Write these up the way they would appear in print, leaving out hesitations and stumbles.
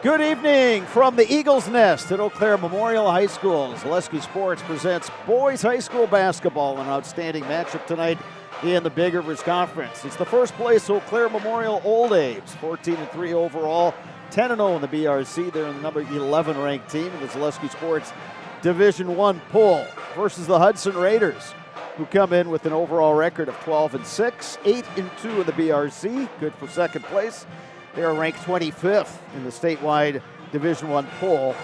Good evening from the Eagles Nest at Eau Claire Memorial High School. Zaleski Sports presents boys high school basketball, an outstanding matchup tonight in the Big Rivers Conference. It's the first place Eau Claire Memorial Old Abe's, 14-3 overall, 10-0 in the BRC. They're the number 11 ranked team in the Zaleski Sports Division I pool versus the Hudson Raiders, who come in with an overall record of 12-6, 8-2 in the BRC, good for second place. They are ranked 25th in the statewide Division I poll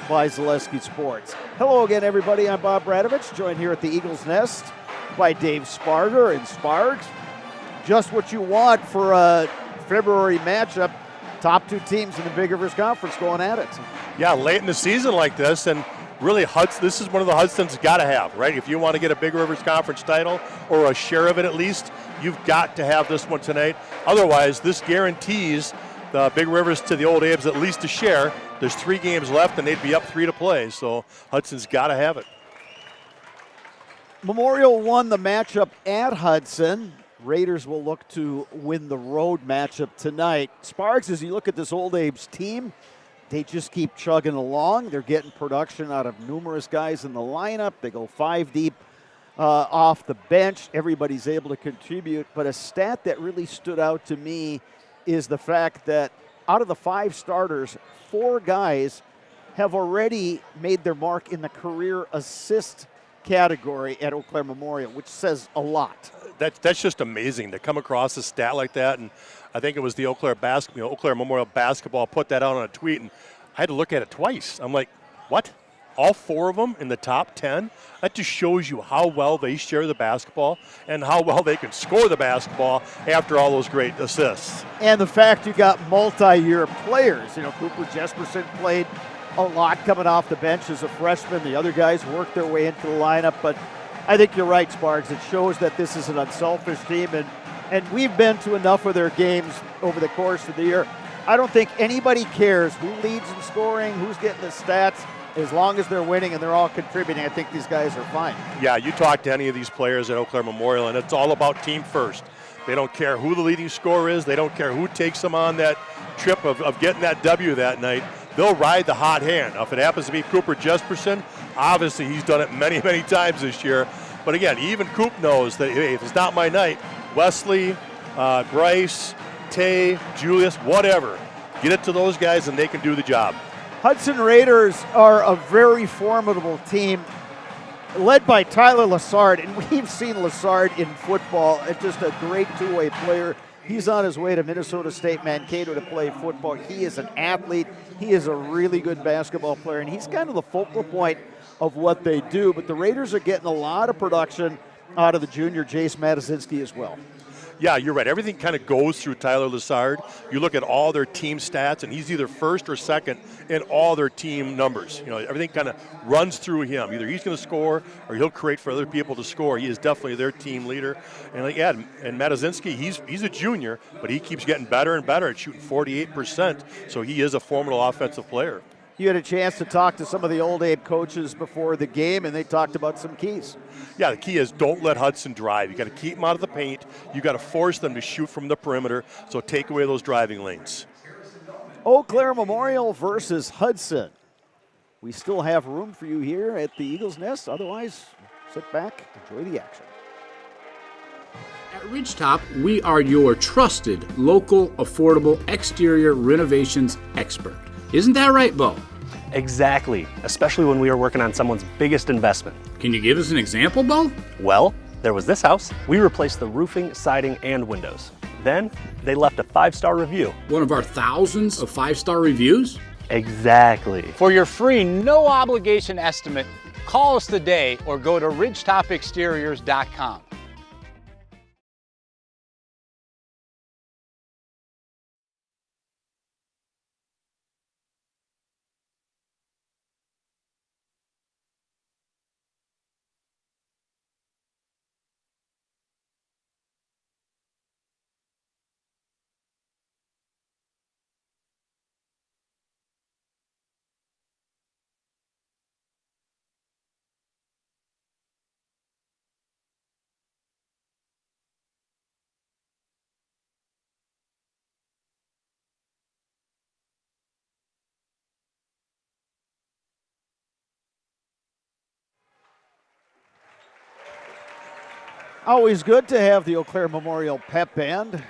by Zaleski Sports. Hello again, everybody. I'm Bob Bradovich, joined here at the Eagles Nest by Dave Sparger and Spargs. Just what you want for a February matchup. Top two teams in the Big Rivers Conference going at it. Yeah, late in the season like this, and really Hudson, this is one of the Hudson's got to have, right? If you want to get a Big Rivers Conference title or a share of it at least, you've got to have this one tonight. Otherwise, this guarantees the Big Rivers to the Old Abe's at least a share. There's 3 games left, and they'd be up 3 to play, so Hudson's got to have it. Memorial won the matchup at Hudson. Raiders will look to win the road matchup tonight. Sparks, as you look at this Old Abe's team, they just keep chugging along. They're getting production out of numerous guys in the lineup. They go 5 deep off the bench. Everybody's able to contribute. But a stat that really stood out to me is the fact that out of the 5 starters, 4 guys have already made their mark in the career assist category at Eau Claire Memorial, which says a lot. That's just amazing to come across a stat like that, and I think it was the Eau Claire Memorial Basketball put that out on a tweet, and I had to look at it twice. I'm like, what? All 4 of them in the top 10? That just shows you how well they share the basketball and how well they can score the basketball after all those great assists. And the fact you got multi-year players. You know, Cooper Jesperson played a lot coming off the bench as a freshman. The other guys worked their way into the lineup. But I think you're right, Sparks. It shows that this is an unselfish team. And we've been to enough of their games over the course of the year. I don't think anybody cares who leads in scoring, who's getting the stats. As long as they're winning and they're all contributing, I think these guys are fine. Yeah, you talk to any of these players at Eau Claire Memorial, and it's all about team first. They don't care who the leading scorer is. They don't care who takes them on that trip of getting that W that night. They'll ride the hot hand. Now, if it happens to be Cooper Jesperson, obviously he's done it many, many times this year. But again, even Coop knows that, hey, if it's not my night, Wesley, Bryce, Tay, Julius, whatever, get it to those guys and they can do the job. Hudson Raiders are a very formidable team led by Tyler Lassard, and we've seen Lassard in football. It's just a great two-way player. He's on his way to Minnesota State Mankato to play football. He is an athlete. He is a really good basketball player, and he's kind of the focal point of what they do. But the Raiders are getting a lot of production out of the junior Jace Matazinski as well. Yeah, you're right. Everything kind of goes through Tyler Lassard. You look at all their team stats, and he's either first or second in all their team numbers. You know, everything kind of runs through him. Either he's going to score or he'll create for other people to score. He is definitely their team leader. And yeah, and Matazinski, he's a junior, but he keeps getting better and better at shooting 48%. So he is a formidable offensive player. You had a chance to talk to some of the Old Abe coaches before the game, and they talked about some keys. Yeah, the key is don't let Hudson drive. You got to keep them out of the paint. You got to force them to shoot from the perimeter. So take away those driving lanes. Eau Claire Memorial versus Hudson. We still have room for you here at the Eagles Nest. Otherwise, sit back, enjoy the action. At Ridgetop, we are your trusted, local, affordable exterior renovations expert. Isn't that right, Bo? Exactly, especially when we are working on someone's biggest investment. Can you give us an example, Bo? Well, there was this house. We replaced the roofing, siding, and windows. Then they left a 5-star review. One of our thousands of 5-star reviews? Exactly. For your free, no obligation estimate, call us today or go to ridgetopexteriors.com. Always good to have the Eau Claire Memorial Pep Band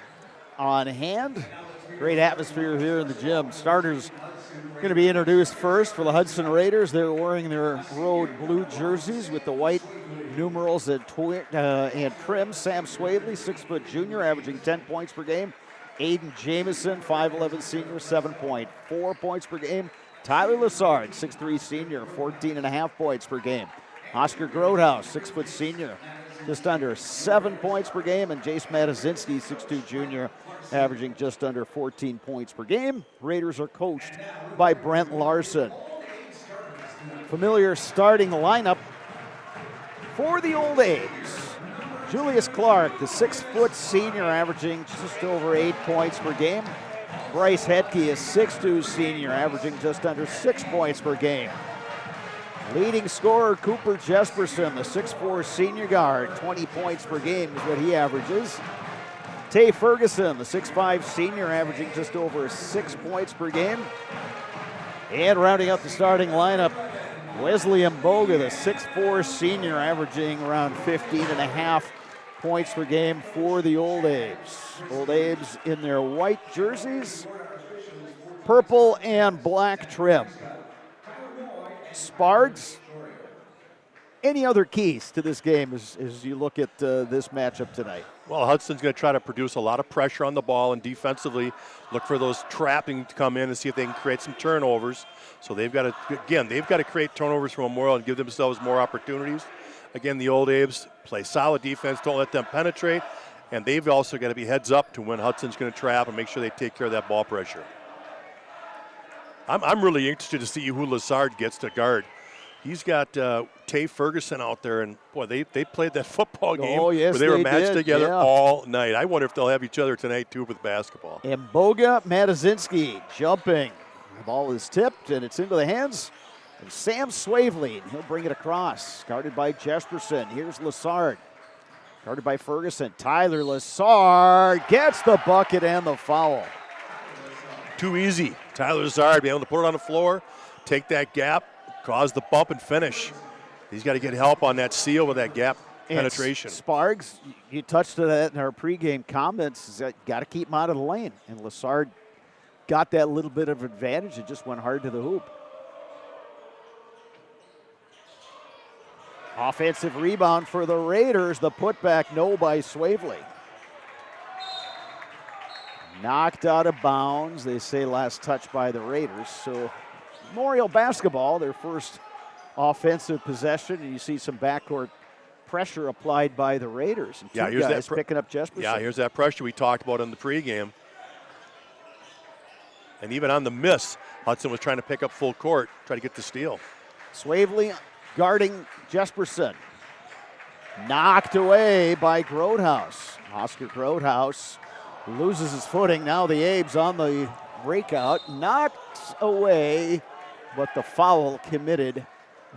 on hand. Great atmosphere here in the gym. Starters going to be introduced first for the Hudson Raiders. They're wearing their road blue jerseys with the white numerals and trim. Sam Swavely, 6-foot junior, averaging 10 points per game. Aiden Jamison, 5'11 senior, 7.4 points per game. Tyler Lessard, 6'3 senior, 14.5 points per game. Oscar Grotehouse, 6-foot senior, just under 7 points per game. And Jace Matazinski, 6'2 junior, averaging just under 14 points per game. Raiders are coached by Brent Larson. Familiar starting lineup for the Old A's. Julius Clark, the 6-foot senior, averaging just over 8 points per game. Bryce Hetke, a 6'2 senior, averaging just under 6 points per game. Leading scorer Cooper Jesperson, the 6'4 senior guard, 20 points per game is what he averages. Tay Ferguson, the 6'5 senior, averaging just over 6 points per game. And rounding out the starting lineup, Wesley Mboga, the 6'4 senior, averaging around 15.5 points per game for the Old A's. Old A's in their white jerseys, purple and black trim. Sparks, any other keys to this game as you look at this matchup tonight? Well, Hudson's going to try to produce a lot of pressure on the ball and defensively look for those trapping to come in and see if they can create some turnovers. So they've got to create turnovers for Memorial and give themselves more opportunities. Again, the Old A's play solid defense, don't let them penetrate, and they've also got to be heads up to when Hudson's going to trap and make sure they take care of that ball pressure. I'm really interested to see who Lessard gets to guard. He's got Tay Ferguson out there, and boy, they played that football game where they were matched together all night. I wonder if they'll have each other tonight too with basketball. Mboga Matazinski jumping. The ball is tipped, and it's into the hands of Sam Swavely. He'll bring it across. Guarded by Jesperson. Here's Lessard. Guarded by Ferguson. Tyler Lessard gets the bucket and the foul. Too easy. Tyler Lessard being able to put it on the floor, take that gap, cause the bump and finish. He's got to get help on that seal with that gap penetration. Sparks, you touched on that in our pregame comments. Got to keep him out of the lane. And Lessard got that little bit of advantage. It just went hard to the hoop. Offensive rebound for the Raiders. The putback, no, by Swavely. Knocked out of bounds. They say last touch by the Raiders. So Memorial basketball, their first offensive possession, and you see some backcourt pressure applied by the Raiders. And two guys picking up Jesperson. Yeah, here's that pressure we talked about in the pregame. And even on the miss, Hudson was trying to pick up full court, try to get the steal. Swavely guarding Jesperson. Knocked away by Grotehouse. Oscar Grotehouse loses his footing. Now the Abes on the breakout. Knocked away, but the foul committed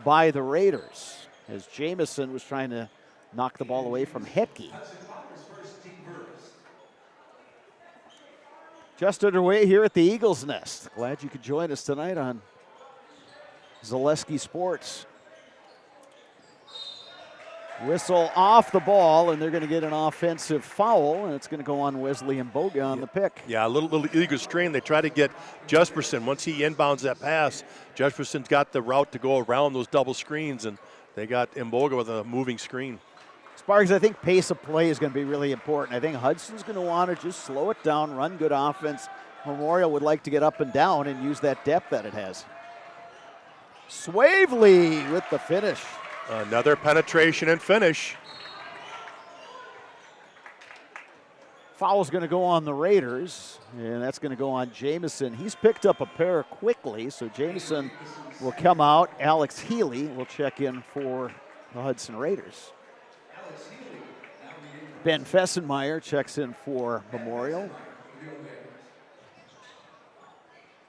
by the Raiders as Jamison was trying to knock the ball away from Hetke. Just underway here at the Eagles Nest. Glad you could join us tonight on Zaleski Sports. Whistle off the ball, and they're going to get an offensive foul, and it's going to go on Wesley Mboga on the pick. Yeah, a little illegal strain. They try to get Jesperson. Once he inbounds that pass, Jesperson's got the route to go around those double screens, and they got Mboga with a moving screen. Sparks, I think pace of play is going to be really important. I think Hudson's going to want to just slow it down, run good offense. Memorial would like to get up and down and use that depth that it has. Swavely with the finish. Another penetration and finish. Foul's going to go on the Raiders, and that's going to go on Jamison. He's picked up a pair quickly, so Jamison will come out. Alex Healy will check in for the Hudson Raiders. Ben Fessenmeyer checks in for Memorial.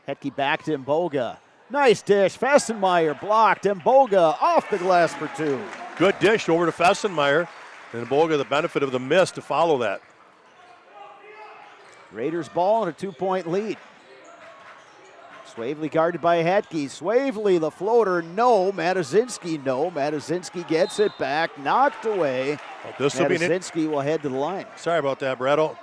Hetke back to Mboga. Nice dish. Fessenmeyer blocked. Mboga off the glass for two. Good dish over to Fessenmeyer. And Mboga the benefit of the miss to follow that. Raiders ball and a 2-point lead. Swavely guarded by Hetke. Swavely, the floater, no. Matazinski, no. Matazinski gets it back, knocked away. Well, this will be Matazinski will head to the line. Sorry about that, Bretto.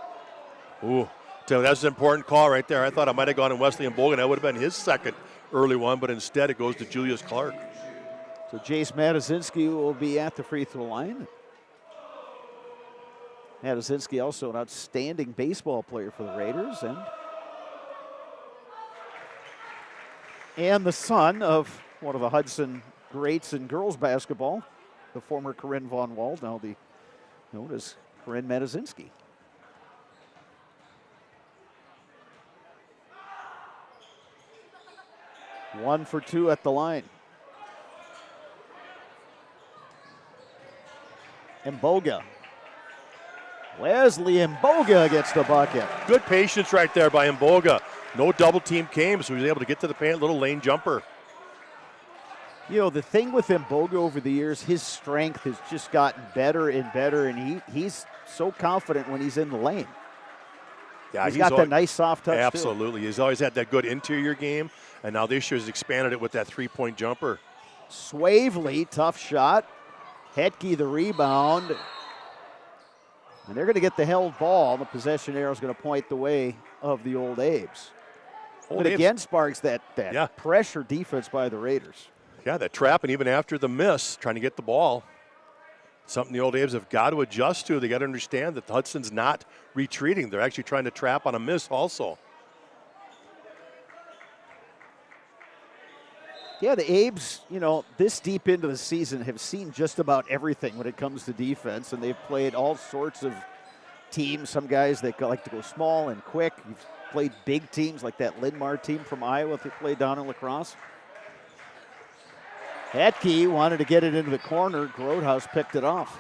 Ooh, that's an important call right there. I thought I might have gone in Wesley and Bogan. That would have been his second early one, but instead it goes to Julius Clark. So Jace Matazinski will be at the free throw line. Matazinski also an outstanding baseball player for the Raiders and the son of one of the Hudson greats in girls basketball, the former Corinne Von Wald, now known as Corinne Matazinski. One for two at the line. Mboga. Wesley Mboga gets the bucket. Good patience right there by Mboga. No double team came, so he was able to get to the paint, little lane jumper. You know, the thing with Mboga over the years, his strength has just gotten better and better, and he's so confident when he's in the lane. Yeah, he's got that nice soft touch. Absolutely. Too. He's always had that good interior game, and now this year has expanded it with that three-point jumper. Swavely, tough shot. Hetke the rebound. And they're going to get the held ball. The possession arrow is going to point the way of the Old Abes. But again, Sparks, that pressure defense by the Raiders. Yeah, that trap, and even after the miss, trying to get the ball. Something the Old Abes have got to adjust to. They got to understand that Hudson's not retreating. They're actually trying to trap on a miss also. Yeah, the Abes, you know, this deep into the season have seen just about everything when it comes to defense, and they've played all sorts of teams. Some guys that like to go small and quick. You've played big teams like that Lindmar team from Iowa that played down in lacrosse. Hetke wanted to get it into the corner. Grodhaus picked it off.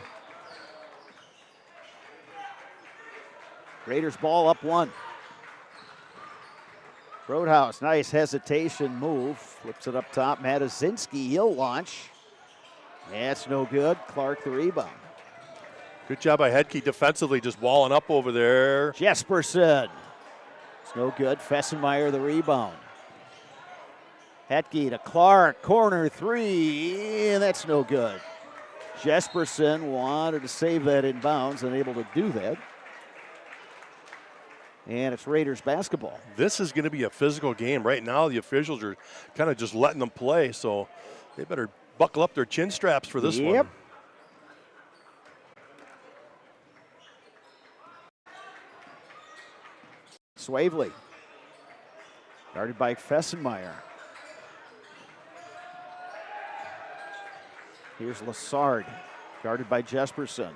Raiders ball up one. Grodhaus, nice hesitation move. Flips it up top. Matazinski, he'll launch. That's no good. Clark the rebound. Good job by Hetke defensively, just walling up over there. Jesperson. It's no good. Fessenmeyer the rebound. Hetke to Clark, corner three, and that's no good. Jesperson wanted to save that in bounds, unable to do that. And it's Raiders basketball. This is going to be a physical game. Right now, the officials are kind of just letting them play, so they better buckle up their chin straps for this one. Swavely, guarded by Fessenmeyer. Here's Lassard, guarded by Jesperson.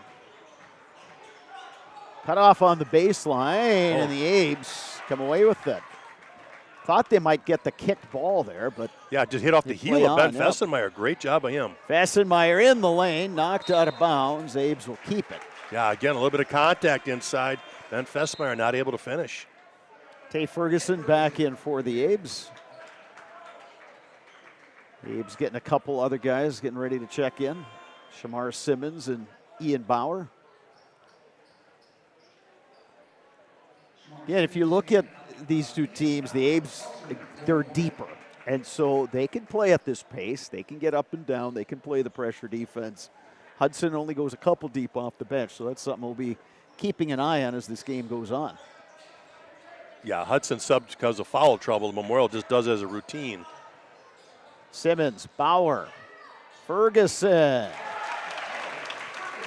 Cut off on the baseline, and the Abes come away with it. Thought they might get the kicked ball there, but yeah, just hit off the heel of Ben Fessenmeyer. Great job by him. Fessenmeyer in the lane, knocked out of bounds. Abes will keep it. Yeah, again, a little bit of contact inside. Ben Fessenmeyer not able to finish. Tay Ferguson back in for the Abes. Abes getting a couple other guys getting ready to check in. Shamar Simmons and Ian Bauer. Yeah, if you look at these two teams, the Abes, they're deeper. And so they can play at this pace. They can get up and down. They can play the pressure defense. Hudson only goes a couple deep off the bench, so that's something we'll be keeping an eye on as this game goes on. Yeah, Hudson subbed because of foul trouble. Memorial just does it as a routine. Simmons, Bauer, Ferguson.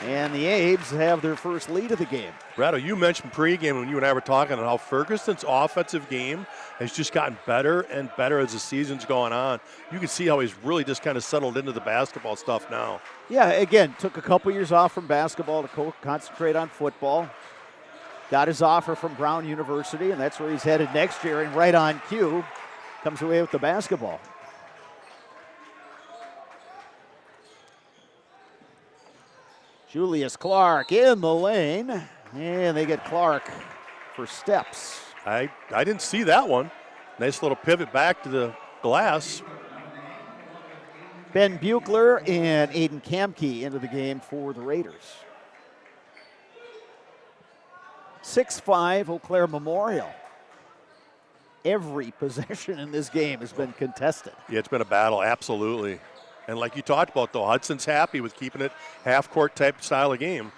And the Abes have their first lead of the game. Brado, you mentioned pregame when you and I were talking on how Ferguson's offensive game has just gotten better and better as the season's gone on. You can see how he's really just kind of settled into the basketball stuff now. Yeah, again, took a couple years off from basketball to concentrate on football. Got his offer from Brown University, and that's where he's headed next year. And right on cue, comes away with the basketball. Julius Clark in the lane, and they get Clark for steps. I didn't see that one. Nice little pivot back to the glass. Ben Buechler and Aiden Kamke into the game for the Raiders. 6'5", Eau Claire Memorial. every possession in this game has been contested. Yeah, it's been a battle, absolutely. And like you talked about, though, Hudson's happy with keeping it half-court type style of game.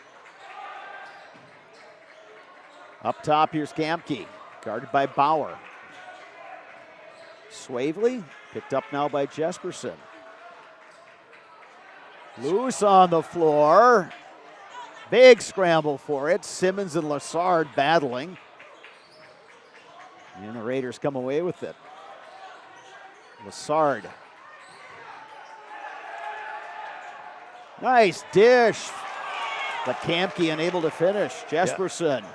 Up top, here's Gamke, guarded by Bauer. Swavely, picked up now by Jesperson. Loose on the floor. Big scramble for it. Simmons and Lassard battling. And the Raiders come away with it. Lassard. Nice dish. But Gamke unable to finish. Jesperson. Yeah.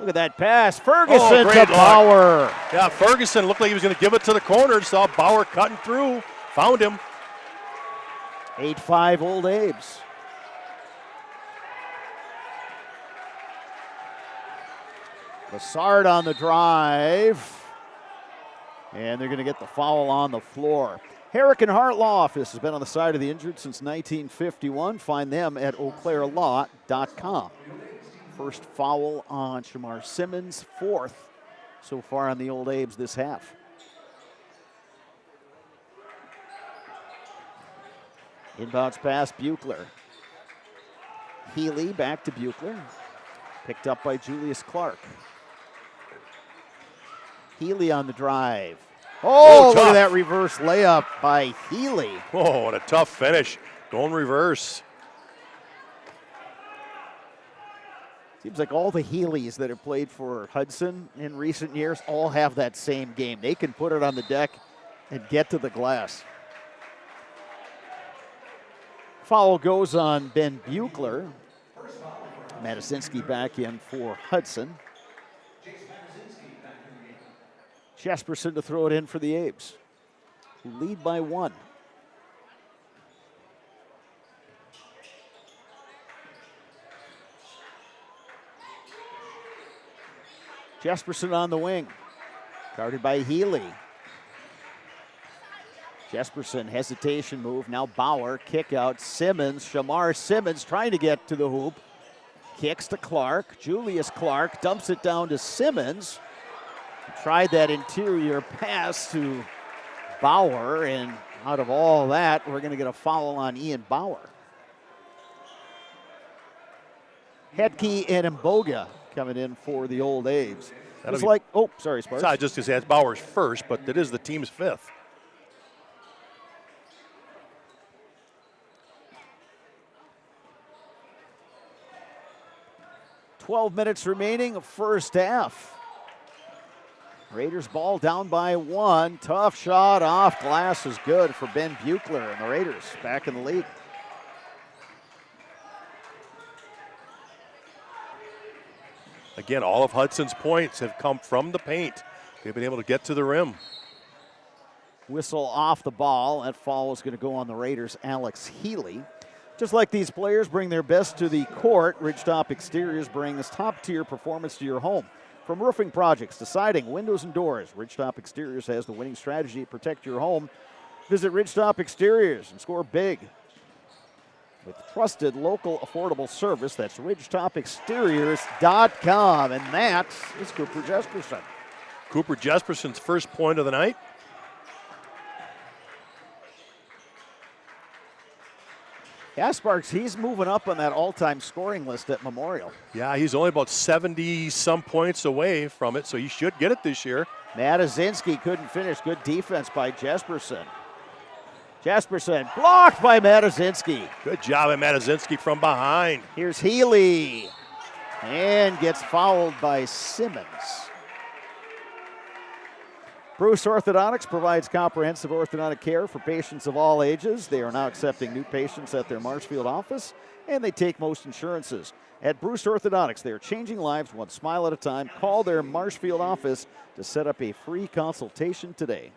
Look at that pass. Ferguson to Bauer. Yeah, Ferguson looked like he was going to give it to the corner. Saw Bauer cutting through. Found him. 8-5 Old Abe's. Lassard on the drive. And they're going to get the foul on the floor. Herrick and Hart Law Office has been on the side of the injured since 1951. Find them at eauclairlaw.com. First foul on Shamar Simmons, fourth so far on the Old Abe's this half. Inbounds pass, Buechler. Healy back to Buechler. Picked up by Julius Clark. Healy on the drive. Oh, look at that reverse layup by Healy. Oh, what a tough finish. Going reverse. Seems like all the Healys that have played for Hudson in recent years all have that same game. They can put it on the deck and get to the glass. Foul goes on Ben Buechler. Matasinski back in for Hudson. Jesperson to throw it in for the Abes, who lead by 1. Jesperson on the wing, guarded by Healy. Jesperson, hesitation move, now Bauer, kick out, Simmons, Shamar Simmons trying to get to the hoop. Kicks to Clark, Julius Clark dumps it down to Simmons. Tried that interior pass to Bauer, and out of all that, we're going to get a foul on Ian Bauer. Hetke and Mboga coming in for the Old Abe's. It's like, oh, sorry, Sparks. It's not just because that's Bauer's first, but it is the team's 5th. .12 minutes remaining, first half. Raiders ball down by 1. Tough shot off glass is good for Ben Buechler, and the Raiders back in the lead. Again, all of Hudson's points have come from the paint. They've been able to get to the rim. Whistle off the ball. That foul is going to go on the Raiders' Alex Healy. Just like these players bring their best to the court, Ridgetop Exteriors brings top-tier performance to your home. From roofing projects to siding, windows, and doors, Ridgetop Exteriors has the winning strategy to protect your home. Visit Ridgetop Exteriors and score big with trusted, local, affordable service. That's RidgetopExteriors.com, and that is Cooper Jesperson. Cooper Jesperson's first point of the night. Yeah, Sparks, he's moving up on that all-time scoring list at Memorial. Yeah, he's only about 70-some points away from it, so he should get it this year. Matazinski couldn't finish. Good defense by Jesperson. Jesperson blocked by Matazinski. Good job at Matazinski from behind. Here's Healy, and gets fouled by Simmons. Bruce Orthodontics provides comprehensive orthodontic care for patients of all ages. They are now accepting new patients at their Marshfield office, and they take most insurances. At Bruce Orthodontics, they are changing lives one smile at a time. Call their Marshfield office to set up a free consultation today.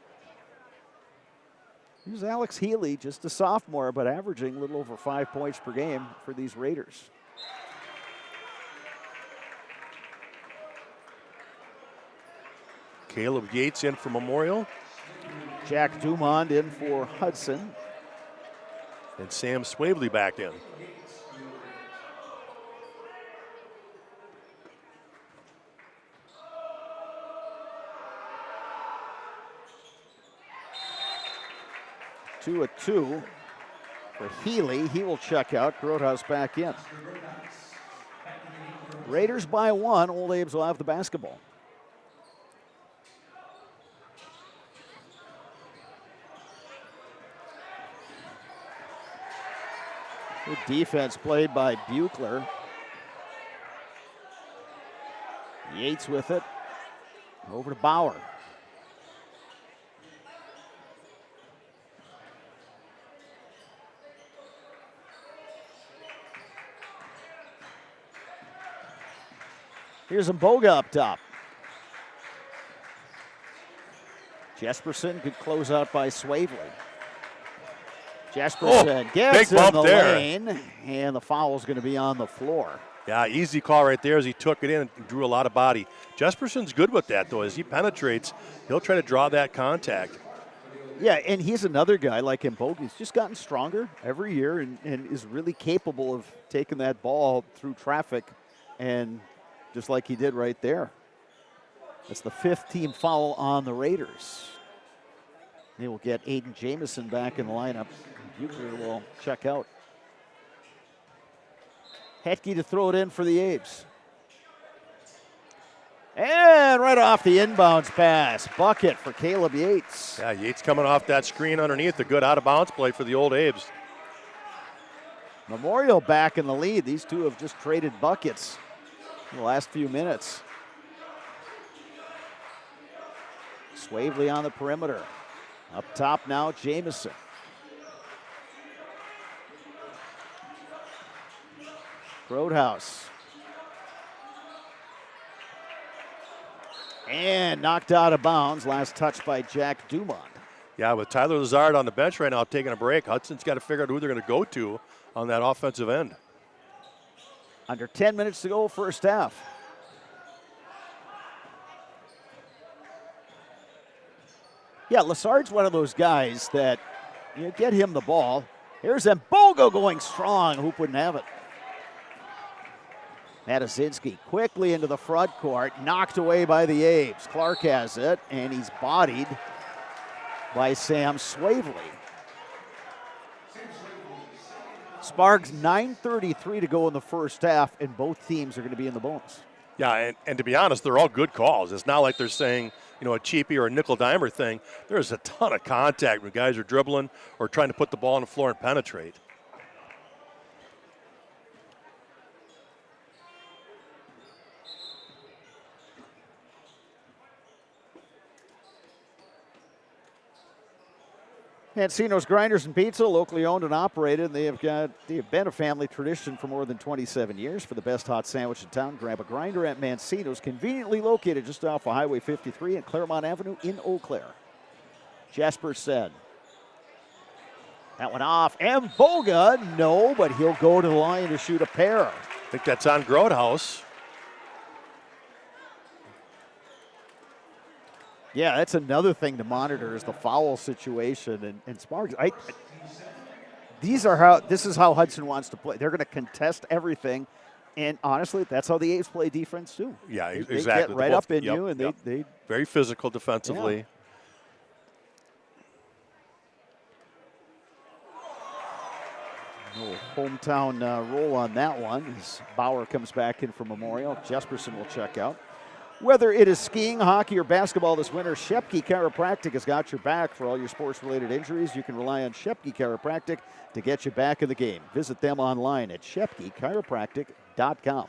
Here's Alex Healy, just a sophomore, but averaging a little over 5 points per game for these Raiders. Caleb Yates in for Memorial. Jack Dumond in for Hudson. And Sam Swavely back in. 2-2 for Healy. He will check out. Groothouse back in. Raiders by 1. Old Abe's will have the basketball. Good defense played by Buechler. Yates with it. Over to Bauer. Here's Mboga up top. Jesperson, good closeout by Swavely. Jesperson gets big bump in the there. lane, and the foul is going to be on the floor. Yeah, easy call right there as he took it in and drew a lot of body. Jesperson's good with that, though. As he penetrates, he'll try to draw that contact. Yeah, and he's another guy like Mboga. He's just gotten stronger every year and is really capable of taking that ball through traffic, and just like he did right there. That's the 5th team foul on the Raiders. They will get Aiden Jamison back in the lineup. Buechler will check out. Hetke to throw it in for the Abes. And right off the inbounds pass. Bucket for Caleb Yates. Yeah, Yates coming off that screen underneath. A good out-of-bounds play for the Old Abes. Memorial back in the lead. These two have just traded buckets in the last few minutes. Swavely on the perimeter. Up top now, Jamison. Groothouse. And knocked out of bounds. Last touch by Jack Dumont. Yeah, with Tyler Lazard on the bench right now taking a break, Hudson's got to figure out who they're going to go to on that offensive end. Under 10 minutes to go, first half. Yeah, Lazard's one of those guys that you get him the ball. Here's Mboga going strong. Hoop wouldn't have it. Matazinski quickly into the front court, knocked away by the Abes. Clark has it, and he's bodied by Sam Swavely. Sparks 9:33 to go in the first half, and both teams are going to be in the bonus. Yeah, and to be honest, they're all good calls. It's not like they're saying, you know, a cheapie or a nickel-dimer thing. There's a ton of contact when guys are dribbling or trying to put the ball on the floor and penetrate. Mancino's Grinders and Pizza, locally owned and operated. They have been a family tradition for more than 27 years. For the best hot sandwich in town, grab a grinder at Mancino's, conveniently located just off of Highway 53 and Claremont Avenue in Eau Claire. Jasper said. That one off. Mboga, no, but he'll go to the line to shoot a pair. I think that's on Groothouse. Yeah, that's another thing to monitor is the foul situation and Sparks. This is how Hudson wants to play. They're going to contest everything, and honestly, that's how the A's play defense too. Yeah, They exactly. get right up in you, and they very physical defensively. Yeah. No hometown roll on that one as Bauer comes back in for Memorial. Jesperson will check out. Whether it is skiing, hockey, or basketball this winter, Shepke Chiropractic has got your back for all your sports-related injuries. You can rely on Shepke Chiropractic to get you back in the game. Visit them online at shepkechiropractic.com.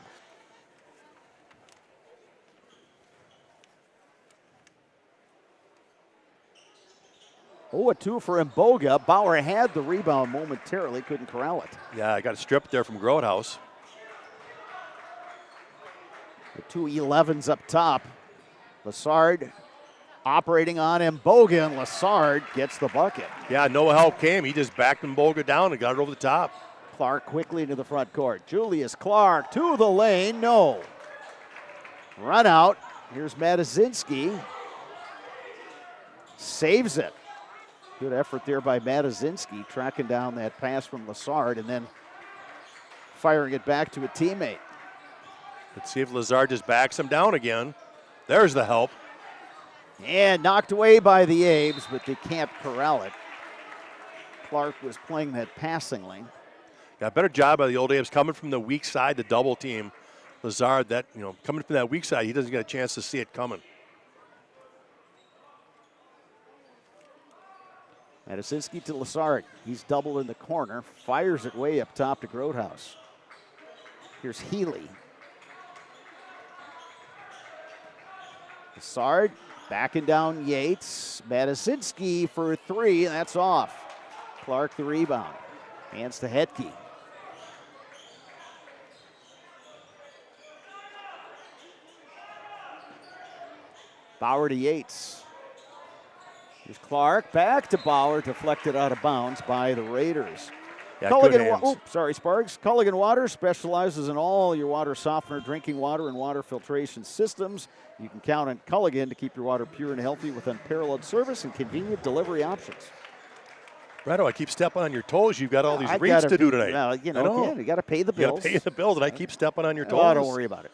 Oh, a two for Mboga. Bauer had the rebound momentarily, couldn't corral it. Yeah, I got a strip there from Groothouse. The two 11s up top. Lassard operating on Mboga, and Lassard gets the bucket. Yeah, no help came. He just backed Mboga down and got it over the top. Clark quickly into the front court. Julius Clark to the lane. No. Run out. Here's Matazinski. Saves it. Good effort there by Matazinski, tracking down that pass from Lassard and then firing it back to a teammate. Let's see if Lazard just backs him down again. There's the help. And knocked away by the Abes, but they can't corral it. Clark was playing that passing lane. Yeah, better job by the Old A's coming from the weak side to double team Lazard. That, coming from that weak side, he doesn't get a chance to see it coming. Matasinski to Lazard. He's doubled in the corner. Fires it way up top to Grotehouse. Here's Healy. Lazard backing down Yates. Matasinski for three. That's off. Clark the rebound. Hands to Hetke. Bauer to Yates. Here's Clark, back to Bauer, deflected out of bounds by the Raiders. Yeah, good hands. Sparks. Culligan Water specializes in all your water softener, drinking water, and water filtration systems. You can count on Culligan to keep your water pure and healthy with unparalleled service and convenient delivery options. Redo, I keep stepping on your toes. You've got all these reads to do tonight. Well, again, you got to pay the bills. You got to pay the bills, and I keep stepping on your toes. Oh, don't worry about it.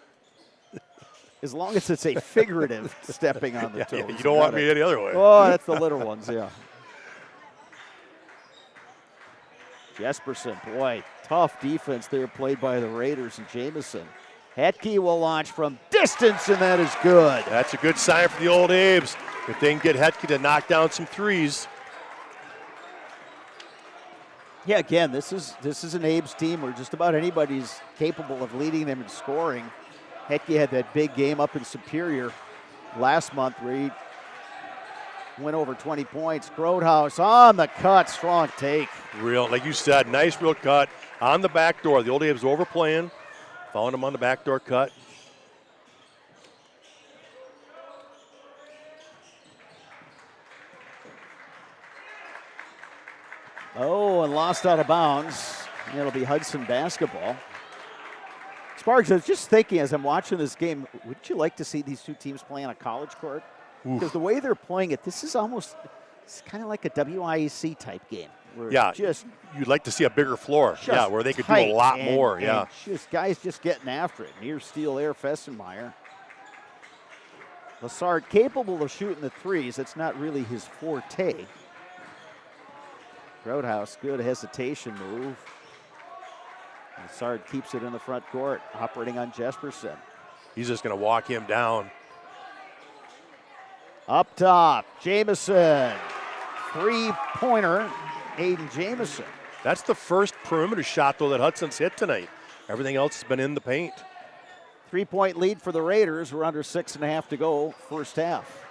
As long as it's a figurative stepping on the toes. Yeah, you don't want me any other way. Oh, that's the little ones, yeah. Jesperson, boy, tough defense there played by the Raiders and Jamison. Hetke will launch from distance, and that is good. That's a good sign for the Old A's. If they can get Hetke to knock down some threes. Yeah, again, this is an Abe's team where just about anybody's capable of leading them in scoring. Hetke had that big game up in Superior last month where he went over 20 points. Grotehouse on the cut, strong take. Real, like you said, nice real cut on the back door. The Old A's overplaying, following him on the back door cut. Oh, and lost out of bounds. It'll be Hudson basketball. Sparks, I was just thinking as I'm watching this game, wouldn't you like to see these two teams play on a college court? Because the way they're playing it, this is it's kind of like a WIAC type game. Yeah, you'd like to see a bigger floor. Yeah, where they could do a lot more. Yeah, guys just getting after it. Near steal there, Fessenmeyer. Lazard capable of shooting the threes. That's not really his forte. Grotehouse, good hesitation move. Lazard keeps it in the front court, operating on Jesperson. He's just going to walk him down. Up top, Jamison. Three-pointer, Aiden Jamison. That's the first perimeter shot, though, that Hudson's hit tonight. Everything else has been in the paint. 3-point lead for the Raiders. We're under 6.5 to go, first half.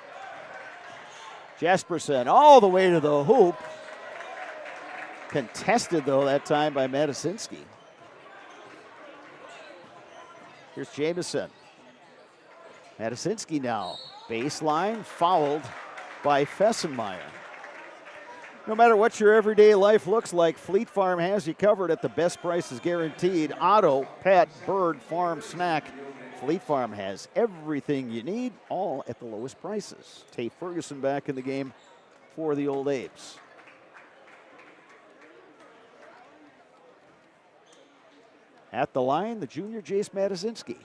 Jesperson all the way to the hoop. Contested, though, that time by Matasinski. Here's Jamison. Matasinski now. Baseline, fouled by Fessenmeyer. No matter what your everyday life looks like, Fleet Farm has you covered at the best prices guaranteed. Auto, pet, bird, farm, snack. Fleet Farm has everything you need, all at the lowest prices. Tay Ferguson back in the game for the Old Apes. At the line, the junior Jace Matasinski.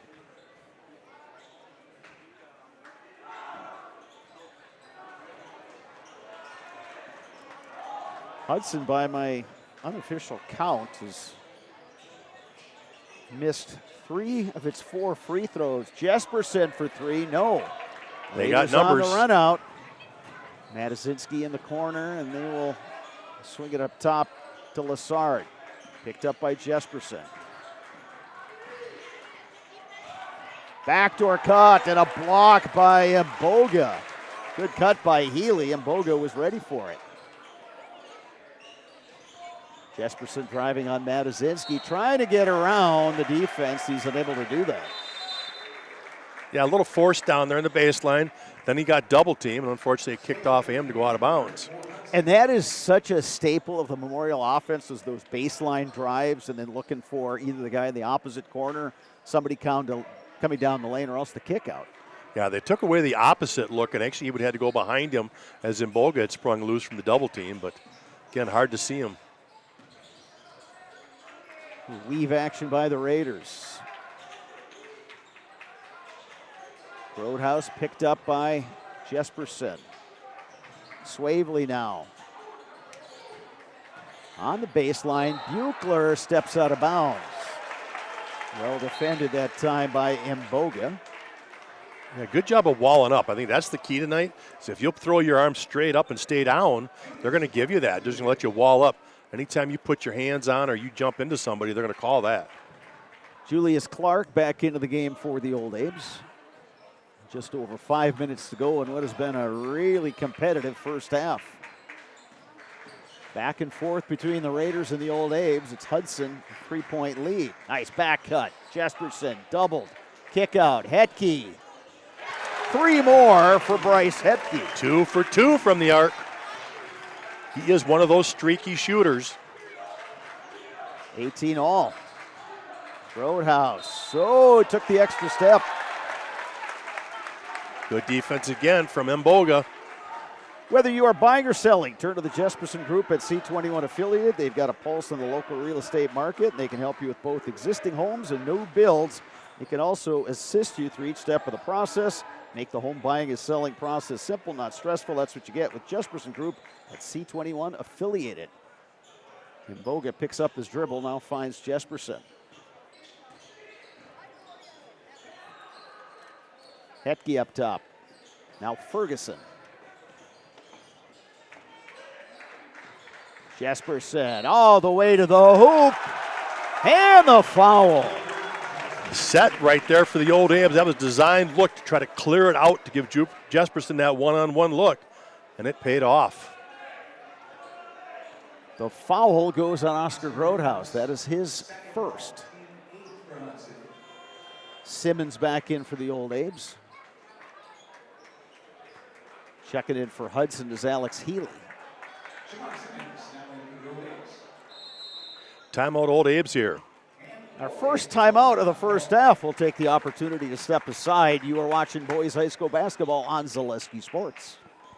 Hudson, by my unofficial count, has missed 3 of its 4 free throws. Jesperson for 3, no. They got numbers. On the run out. Matasinski in the corner, and they will swing it up top to Lazard. Picked up by Jesperson. Backdoor cut and a block by Mboga. Good cut by Healy. Mboga was ready for it. Jesperson driving on Matasinski, trying to get around the defense. He's unable to do that. Yeah, a little force down there in the baseline. Then he got double teamed, and unfortunately it kicked off him to go out of bounds. And that is such a staple of the Memorial offense, is those baseline drives and then looking for either the guy in the opposite corner, somebody coming down the lane, or else the kick out. Yeah, they took away the opposite look, and actually he would have had to go behind him as Mboga had sprung loose from the double team, but again, hard to see him. Weave action by the Raiders. Grotehouse picked up by Jesperson. Swavely now. On the baseline, Buechler steps out of bounds. Well defended that time by Mboga. Yeah, good job of walling up. I think that's the key tonight. So if you'll throw your arms straight up and stay down, they're going to give you that. They're just going to let you wall up. Anytime you put your hands on or you jump into somebody, they're going to call that. Julius Clark back into the game for the Old Abes. Just over 5 minutes to go in what has been a really competitive first half. Back and forth between the Raiders and the Old Abes. It's Hudson, 3-point lead. Nice back cut. Jesperson doubled. Kick out. Hetke. 3 more for Bryce Hetke. 2 for 2 from the arc. He is one of those streaky shooters. 18 all. Roadhouse. So took the extra step. Good defense again from Mboga. Whether you are buying or selling, turn to the Jesperson Group at C21 Affiliated. They've got a pulse on the local real estate market. And they can help you with both existing homes and new builds. They can also assist you through each step of the process. Make the home buying and selling process simple, not stressful. That's what you get with Jesperson Group at C21 Affiliated. Mboga picks up his dribble, now finds Jesperson. Hetke up top. Now Ferguson. Jesperson all the way to the hoop. And the foul. Set right there for the Old Abes. That was designed look to try to clear it out to give Jesperson that one-on-one look. And it paid off. The foul goes on Oscar Roadhouse. That is his first. Simmons back in for the Old Abes. Checking in for Hudson is Alex Healy. Timeout Old Abes here. Our first timeout of the first half. We'll take the opportunity to step aside. You are watching boys high school basketball on Zaleski Sports.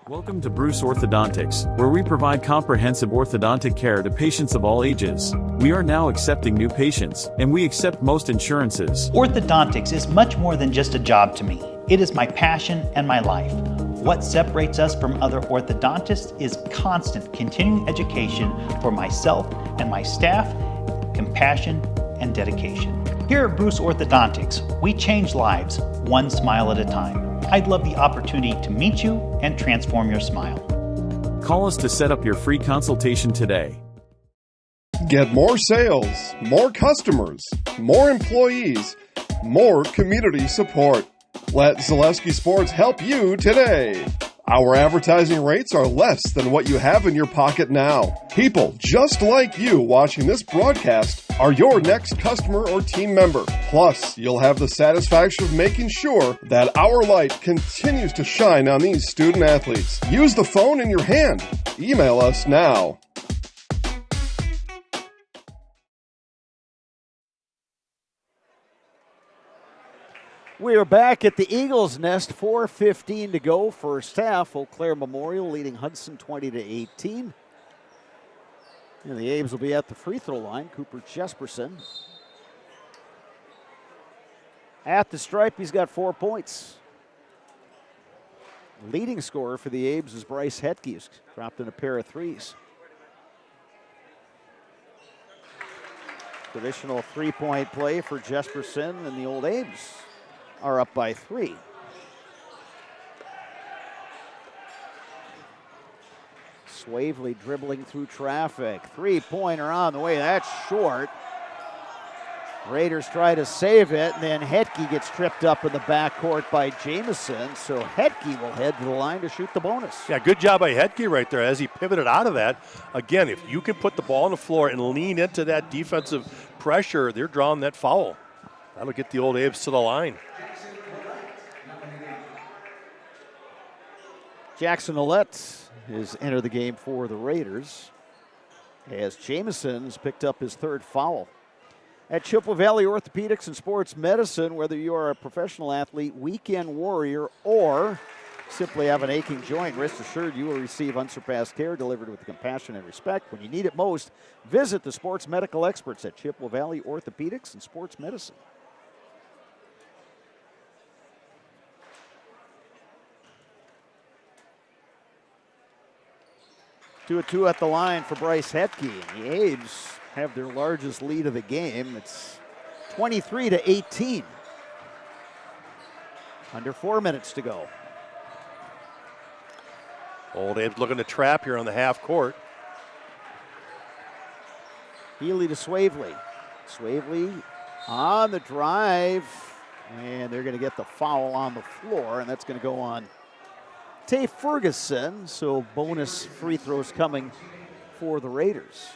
Welcome to Bruce Orthodontics, where we provide comprehensive orthodontic care to patients of all ages. We are now accepting new patients, and we accept most insurances. Orthodontics is much more than just a job to me. It is my passion and my life. What separates us from other orthodontists is constant continuing education for myself and my staff, compassion, and dedication. Here at Bruce Orthodontics, we change lives one smile at a time. I'd love the opportunity to meet you and transform your smile. Call us to set up your free consultation today. Get more sales, more customers, more employees, more community support. Let Zaleski Sports help you today. Our advertising rates are less than what you have in your pocket now. People just like you watching this broadcast are your next customer or team member. Plus, you'll have the satisfaction of making sure that our light continues to shine on these student athletes. Use the phone in your hand. Email us now. We are back at the Eagles Nest, 4:15 to go, first half. Eau Claire Memorial leading Hudson 20-18. And the Abes will be at the free throw line. Cooper Jesperson. At the stripe, he's got 4 points. Leading scorer for the Abes is Bryce Hetke. He's dropped in a pair of threes. Traditional three-point play for Jesperson and the Old Abes are up by 3. Swavely dribbling through traffic. Three-pointer on the way. That's short. Raiders try to save it, and then Hetke gets tripped up in the backcourt by Jamison, so Hetke will head to the line to shoot the bonus. Yeah, good job by Hetke right there as he pivoted out of that. Again, if you can put the ball on the floor and lean into that defensive pressure, they're drawing that foul. That'll get the Old Abes to the line. Jackson Ouellette has entered the game for the Raiders as Jamison's picked up his 3rd foul. At Chippewa Valley Orthopedics and Sports Medicine, whether you are a professional athlete, weekend warrior, or simply have an aching joint, rest assured you will receive unsurpassed care delivered with compassion and respect. When you need it most, visit the sports medical experts at Chippewa Valley Orthopedics and Sports Medicine. 2-2 at the line for Bryce Hetke. The A's have their largest lead of the game. It's 23-18. Under 4 minutes to go. Old Abe's looking to trap here on the half court. Healy to Swavely. Swavely on the drive. And they're going to get the foul on the floor, and that's going to go on Tay Ferguson. So bonus free throws coming for the Raiders.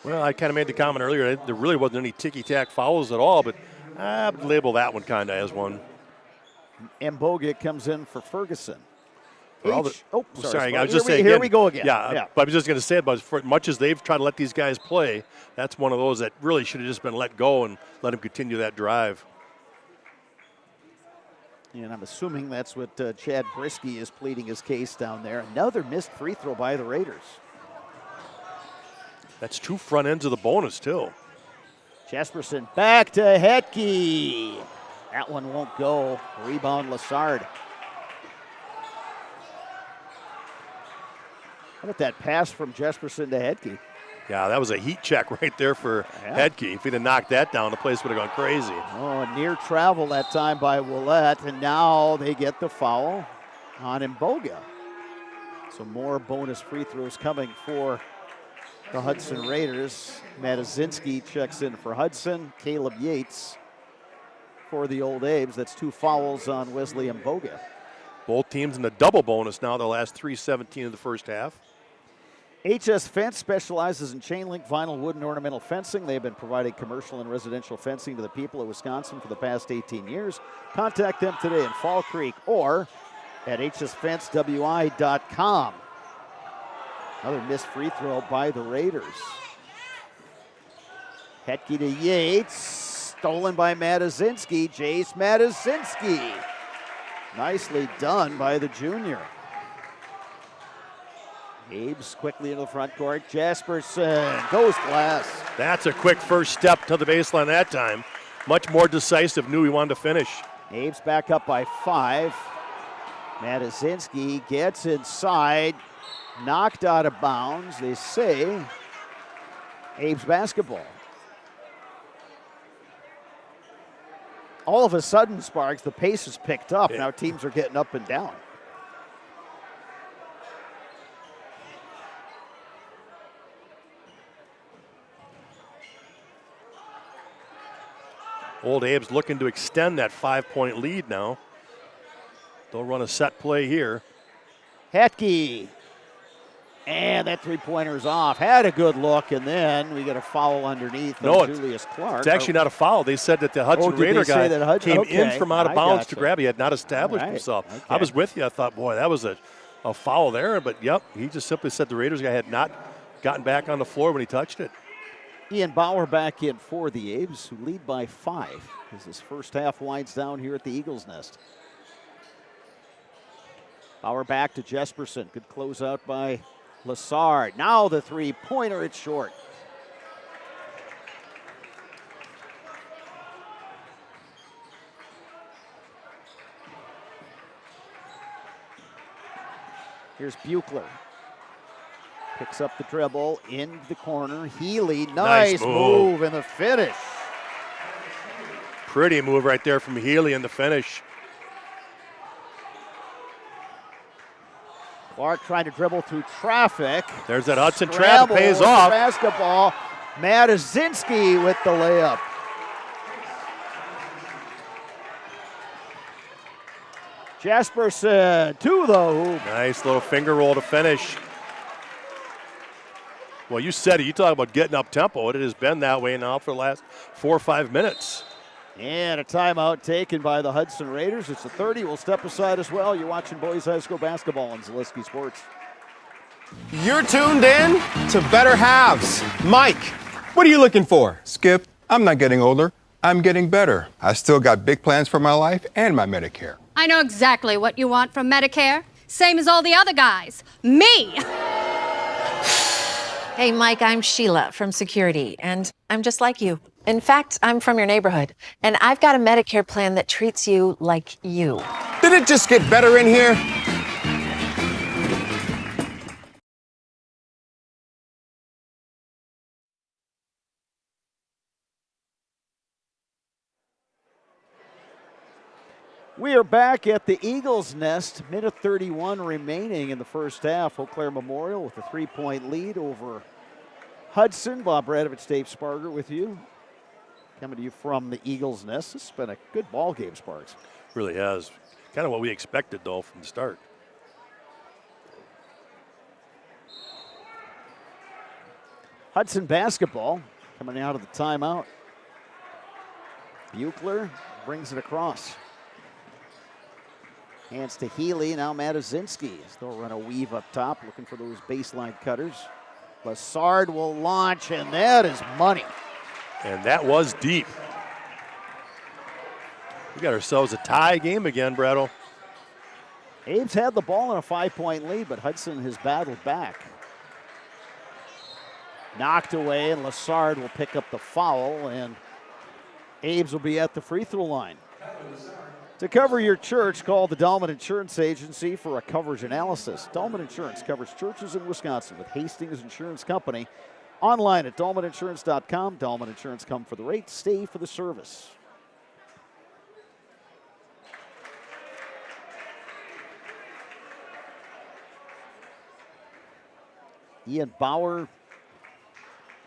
Well, I kind of made the comment earlier, there really wasn't any ticky-tack fouls at all, but I would label that one kind of as one. Mboga comes in for Ferguson. Sorry, I was just saying. Here we go again. Yeah, but I was just going to say, but for much as they've tried to let these guys play, that's one of those that really should have just been let go and let them continue that drive. And I'm assuming that's what Chad Brisky is pleading his case down there. Another missed free throw by the Raiders. That's 2 front ends of the bonus, too. Jesperson back to Hetke. That one won't go. Rebound Lassard. How about that pass from Jesperson to Hetke? Yeah, that was a heat check right there for Hetke. If he'd have knocked that down, the place would have gone crazy. Oh, near travel that time by Willette, and now they get the foul on Mboga. So more bonus free throws coming for the Hudson Raiders. Matazinski checks in for Hudson. Caleb Yates for the Old Abes. That's 2 fouls on Wesley Mboga. Both teams in the double bonus now, the last 3:17 of the first half. HS Fence specializes in chain link, vinyl, wood, and ornamental fencing. They've been providing commercial and residential fencing to the people of Wisconsin for the past 18 years. Contact them today in Fall Creek or at hsfencewi.com. Another missed free throw by the Raiders. Hetke to Yates, stolen by Matazinski. Jace Matazinski. Nicely done by the junior. Abe's quickly into the front court. Jesperson goes glass. That's a quick first step to the baseline that time. Much more decisive, knew he wanted to finish. Abe's back up by 5. Matazinski gets inside, knocked out of bounds. They say Abe's basketball. All of a sudden, Sparks, the pace has picked up. Now teams are getting up and down. Old Abe's looking to extend that 5-point lead now. They'll run a set play here. Hetke. And that three-pointer is off. Had a good look, and then we get a foul underneath Julius Clark. It's actually not a foul. They said that the Hudson Raider guy came in from out of bounds to grab. He had not established himself. Okay. I was with you. I thought, boy, that was a foul there. But, yep, he just simply said the Raiders guy had not gotten back on the floor when he touched it. Ian Bauer back in for the Abes, who lead by 5 as this first half winds down here at the Eagles' Nest. Bauer back to Jesperson. Good closeout by Lassard. Now the three-pointer, it's short. Here's Buechler. Picks up the dribble in the corner. Healy, nice move and the finish. Pretty move right there from Healy in the finish. Clark trying to dribble through traffic. There's that Hudson trap, it pays off. Basketball. Matazinski with the layup. Jesperson to the hoop. Nice little finger roll to finish. Well, you said it. You talk about getting up tempo. It has been that way now for the last 4 or 5 minutes. And a timeout taken by the Hudson Raiders. It's a 30. We'll step aside as well. You're watching boys high school basketball on Zaleski Sports. You're tuned in to Better Halves. Mike, what are you looking for? Skip, I'm not getting older. I'm getting better. I still got big plans for my life and my Medicare. I know exactly what you want from Medicare. Same as all the other guys. Me! Hey, Mike, I'm Sheila from Security, and I'm just like you. In fact, I'm from your neighborhood, and I've got a Medicare plan that treats you like you. Did it just get better in here? We are back at the Eagles Nest. Minute 31 remaining in the first half. Eau Claire Memorial with a 3-point lead over Hudson. Bob Radovich, Dave Sparger with you. Coming to you from the Eagles Nest. This has been a good ball game, Sparks. Really has. Kind of what we expected, though, from the start. Hudson basketball coming out of the timeout. Buechler brings it across. Hands to Healy, now Matazinski. They'll run a weave up top, looking for those baseline cutters. Lassard will launch, and that is money. And that was deep. We got ourselves a tie game again, Bretto. Abe's had the ball in a 5-point lead, but Hudson has battled back. Knocked away, and Lassard will pick up the foul, and Abe's will be at the free throw line. To cover your church, call the Dahlman Insurance Agency for a coverage analysis. Dahlman Insurance covers churches in Wisconsin with Hastings Insurance Company. Online at dahlmaninsurance.com. Dahlman Insurance, come for the rate, stay for the service. Ian Bauer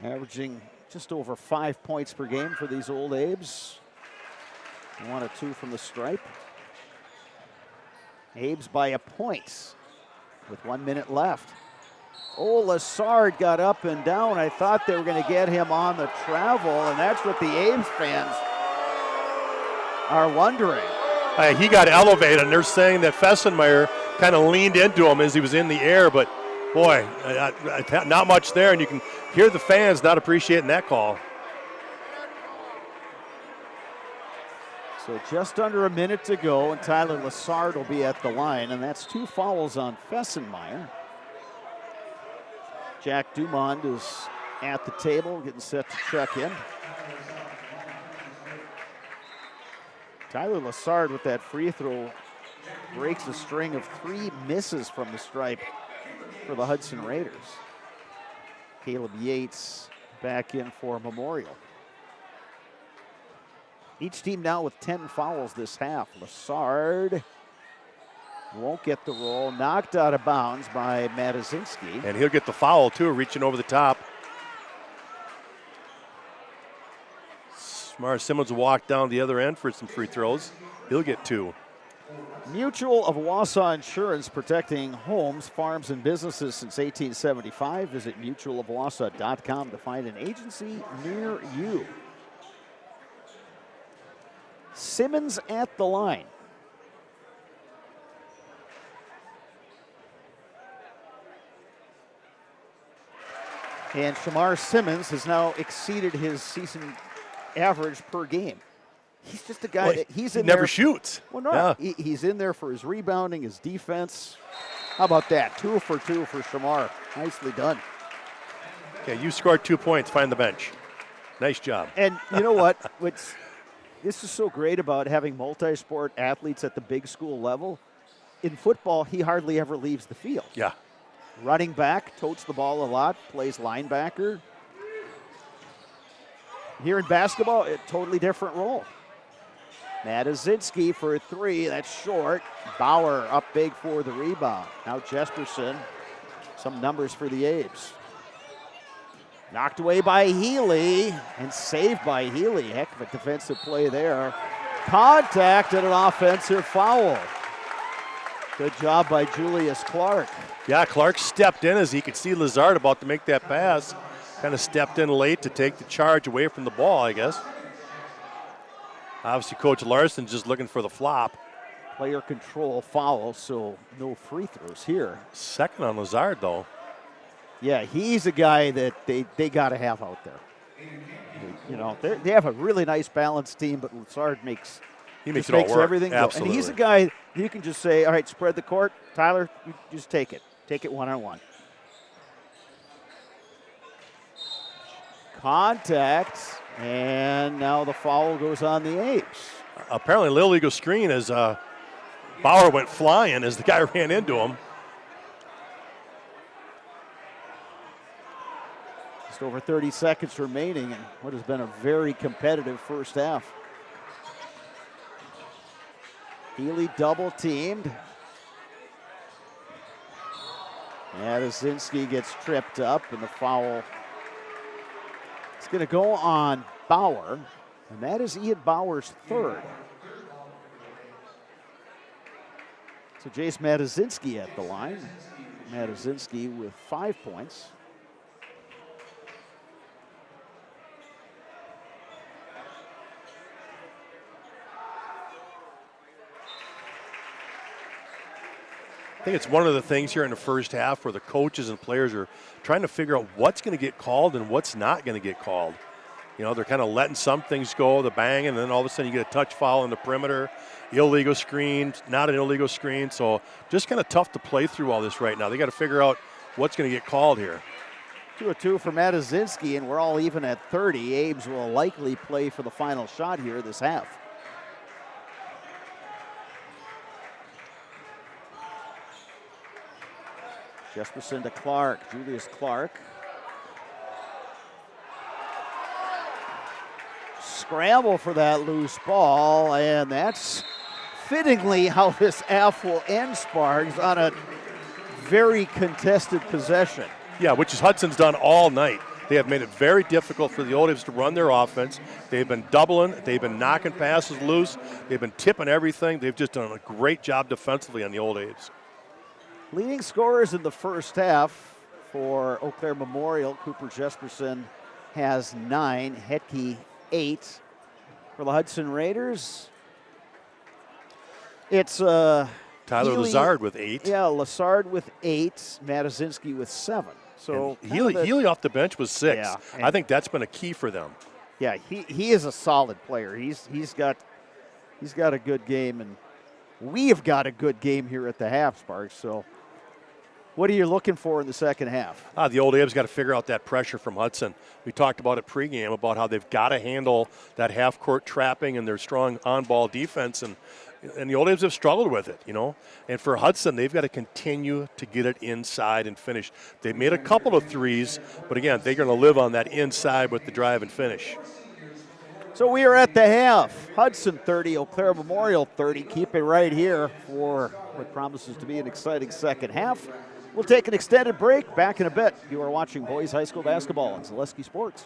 averaging just over 5 points per game for these old Abes. 1 or 2 from the stripe. Abes by a point with 1 minute left. Oh, Lassard got up and down. I thought they were going to get him on the travel, and that's what the Abes fans are wondering. He got elevated, and they're saying that Fessenmeyer kind of leaned into him as he was in the air, but boy, not much there, and you can hear the fans not appreciating that call. So just under a minute to go, and Tyler Lassard will be at the line, and that's 2 fouls on Fessenmeyer. Jack Dumond is at the table, getting set to check in. Tyler Lassard with that free throw breaks a string of 3 misses from the stripe for the Hudson Raiders. Caleb Yates back in for Memorial. Each team now with 10 fouls this half. Lassard won't get the roll. Knocked out of bounds by Matazinski. And he'll get the foul, too, reaching over the top. Smart Simmons will walk down the other end for some free throws. He'll get 2. Mutual of Wausau Insurance, protecting homes, farms, and businesses since 1875. Visit mutualofwausau.com to find an agency near you. Simmons at the line. And Shamar Simmons has now exceeded his season average per game. He's just a guy that he's in there. He never shoots. Well, no, he's in there for his rebounding, his defense. How about that? 2 for 2 for Shamar. Nicely done. Okay, you scored 2 points. Find the bench. Nice job. And you know what? This is so great about having multi-sport athletes at the big school level. In football, he hardly ever leaves the field. Yeah. Running back, totes the ball a lot, plays linebacker. Here in basketball, a totally different role. Matazinski for a 3, that's short. Bauer up big for the rebound. Now Jesperson, some numbers for the Abes. Knocked away by Healy and saved by Healy. Heck of a defensive play there. Contact and an offensive foul. Good job by Julius Clark. Yeah, Clark stepped in as he could see Lazard about to make that pass. Kind of stepped in late to take the charge away from the ball, I guess. Obviously, Coach Larson just looking for the flop. Player control foul, so no free throws here. Second on Lazard, though. Yeah, he's a guy that they got to have out there. You know, they have a really nice balanced team, but Lazard makes it all work. Everything go. Absolutely. And he's a guy you can just say, all right, spread the court. Tyler, you just take it. Take it one-on-one. Contact, and now the foul goes on the Apes. Apparently, Little Eagle screen as Bauer went flying as the guy ran into him. Just over 30 seconds remaining in what has been a very competitive first half. Healy double teamed. Matazinski gets tripped up, and the foul is going to go on Bauer, and that is Ian Bauer's third. So Jace Matazinski at the line. Matazinski with 5 points. I think it's one of the things here in the first half where the coaches and players are trying to figure out what's going to get called and what's not going to get called. You know, they're kind of letting some things go, the bang, and then all of a sudden you get a touch foul in the perimeter, illegal screen, not an illegal screen. So just kind of tough to play through all this right now. They got to figure out what's going to get called here. 2-2 for Matazinski, and we're all even at 30. Ames will likely play for the final shot here this half. Jesperson to Clark, Julius Clark. Scramble for that loose ball, and that's fittingly how this half will end, Sparks, on a very contested possession. Yeah, which is Hudson's done all night. They have made it very difficult for the Old A's to run their offense. They've been doubling. They've been knocking passes loose. They've been tipping everything. They've just done a great job defensively on the Old A's. Leading scorers in the first half for Eau Claire Memorial, Cooper Jesperson has 9, Hetke 8. For the Hudson Raiders, it's Tyler Healy, Lazard with 8. Yeah, Lazard with 8, Matazinski with 7. So Healy off the bench was 6. Yeah, I think that's been a key for them. Yeah, he is a solid player. He's got a good game, and we have got a good game here at the half, Sparks. So what are you looking for in the second half? The Old A's got to figure out that pressure from Hudson. We talked about it pregame about how they've got to handle that half-court trapping and their strong on-ball defense, and the Old A's have struggled with it, you know. And for Hudson, they've got to continue to get it inside and finish. They made a couple of threes, but again, they're going to live on that inside with the drive and finish. So we are at the half. Hudson 30, Eau Claire Memorial 30. Keep it right here for what promises to be an exciting second half. We'll take an extended break. Back in a bit. You are watching boys high school basketball on Zaleski Sports.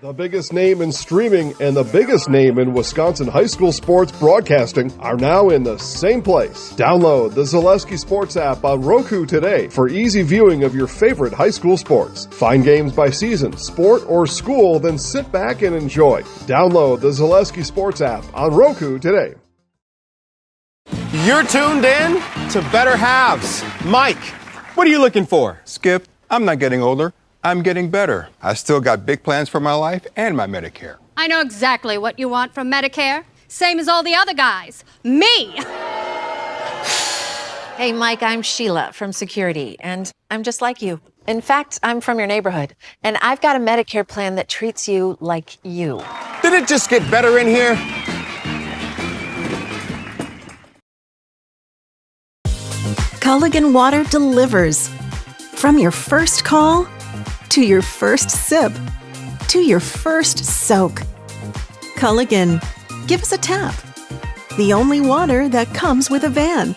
The biggest name in streaming and the biggest name in Wisconsin high school sports broadcasting are now in the same place. Download the Zaleski Sports app on Roku today for easy viewing of your favorite high school sports. Find games by season, sport, or school, then sit back and enjoy. Download the Zaleski Sports app on Roku today. You're tuned in to Better Halves. Mike, what are you looking for? Skip, I'm not getting older. I'm getting better. I still got big plans for my life and my Medicare. I know exactly what you want from Medicare. Same as all the other guys. Me! Hey, Mike, I'm Sheila from Security, and I'm just like you. In fact, I'm from your neighborhood, and I've got a Medicare plan that treats you like you. Did it just get better in here? Culligan Water delivers. From your first call, to your first sip, to your first soak. Culligan, give us a tap. The only water that comes with a van.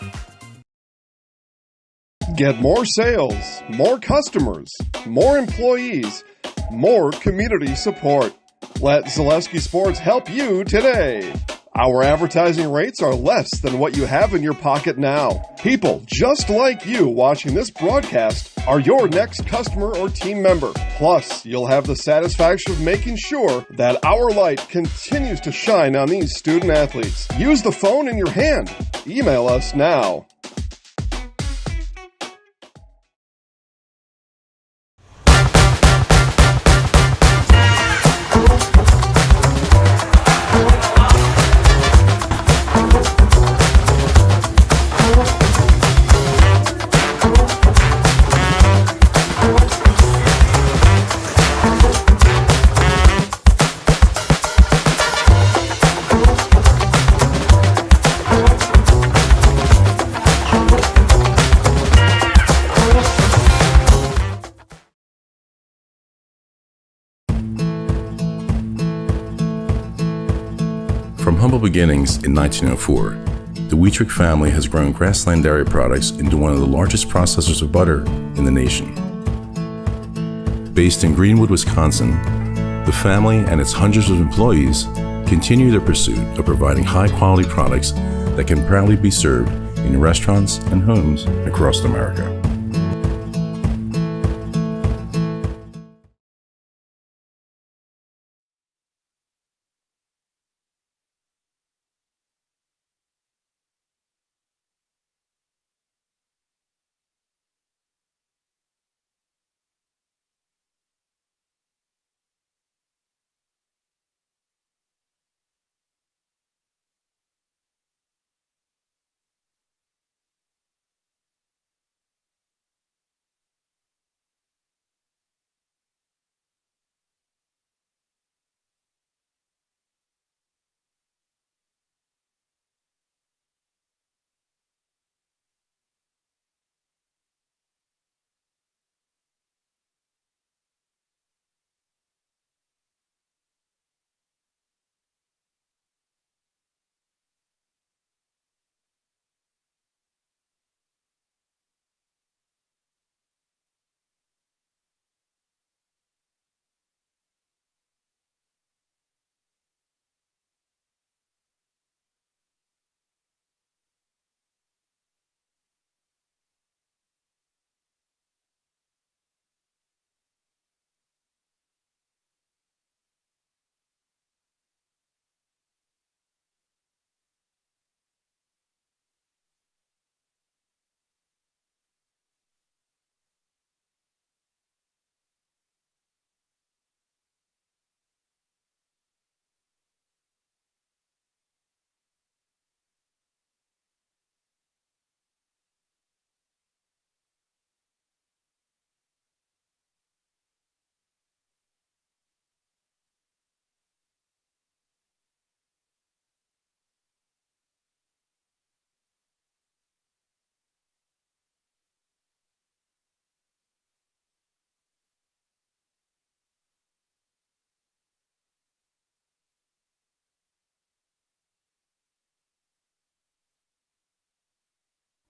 Get more sales, more customers, more employees, more community support. Let Zaleski Sports help you today. Our advertising rates are less than what you have in your pocket now. People just like you watching this broadcast are your next customer or team member. Plus, you'll have the satisfaction of making sure that our light continues to shine on these student athletes. Use the phone in your hand. Email us now. From humble beginnings in 1904, The Wheatrick family has grown Grassland Dairy Products into one of the largest processors of butter in the nation. Based in Greenwood, Wisconsin, the family and its hundreds of employees continue their pursuit of providing high-quality products that can proudly be served in restaurants and homes across America.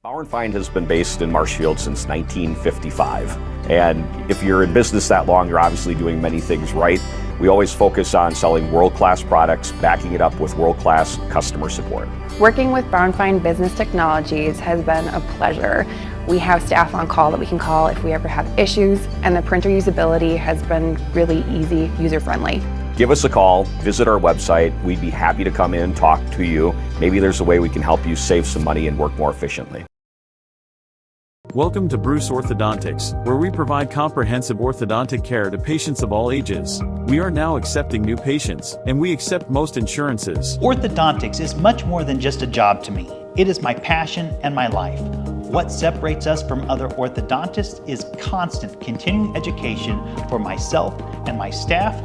Bauer & Feind has been based in Marshfield since 1955. And if you're in business that long, you're obviously doing many things right. We always focus on selling world-class products, backing it up with world-class customer support. Working with Bauer & Feind Business Technologies has been a pleasure. We have staff on call that we can call if we ever have issues, and the printer usability has been really easy, user-friendly. Give us a call, visit our website. We'd be happy to come in, talk to you. Maybe there's a way we can help you save some money and work more efficiently. Welcome to Bruce Orthodontics, where we provide comprehensive orthodontic care to patients of all ages. We are now accepting new patients, and we accept most insurances. Orthodontics is much more than just a job to me. It is my passion and my life. What separates us from other orthodontists is constant continuing education for myself and my staff,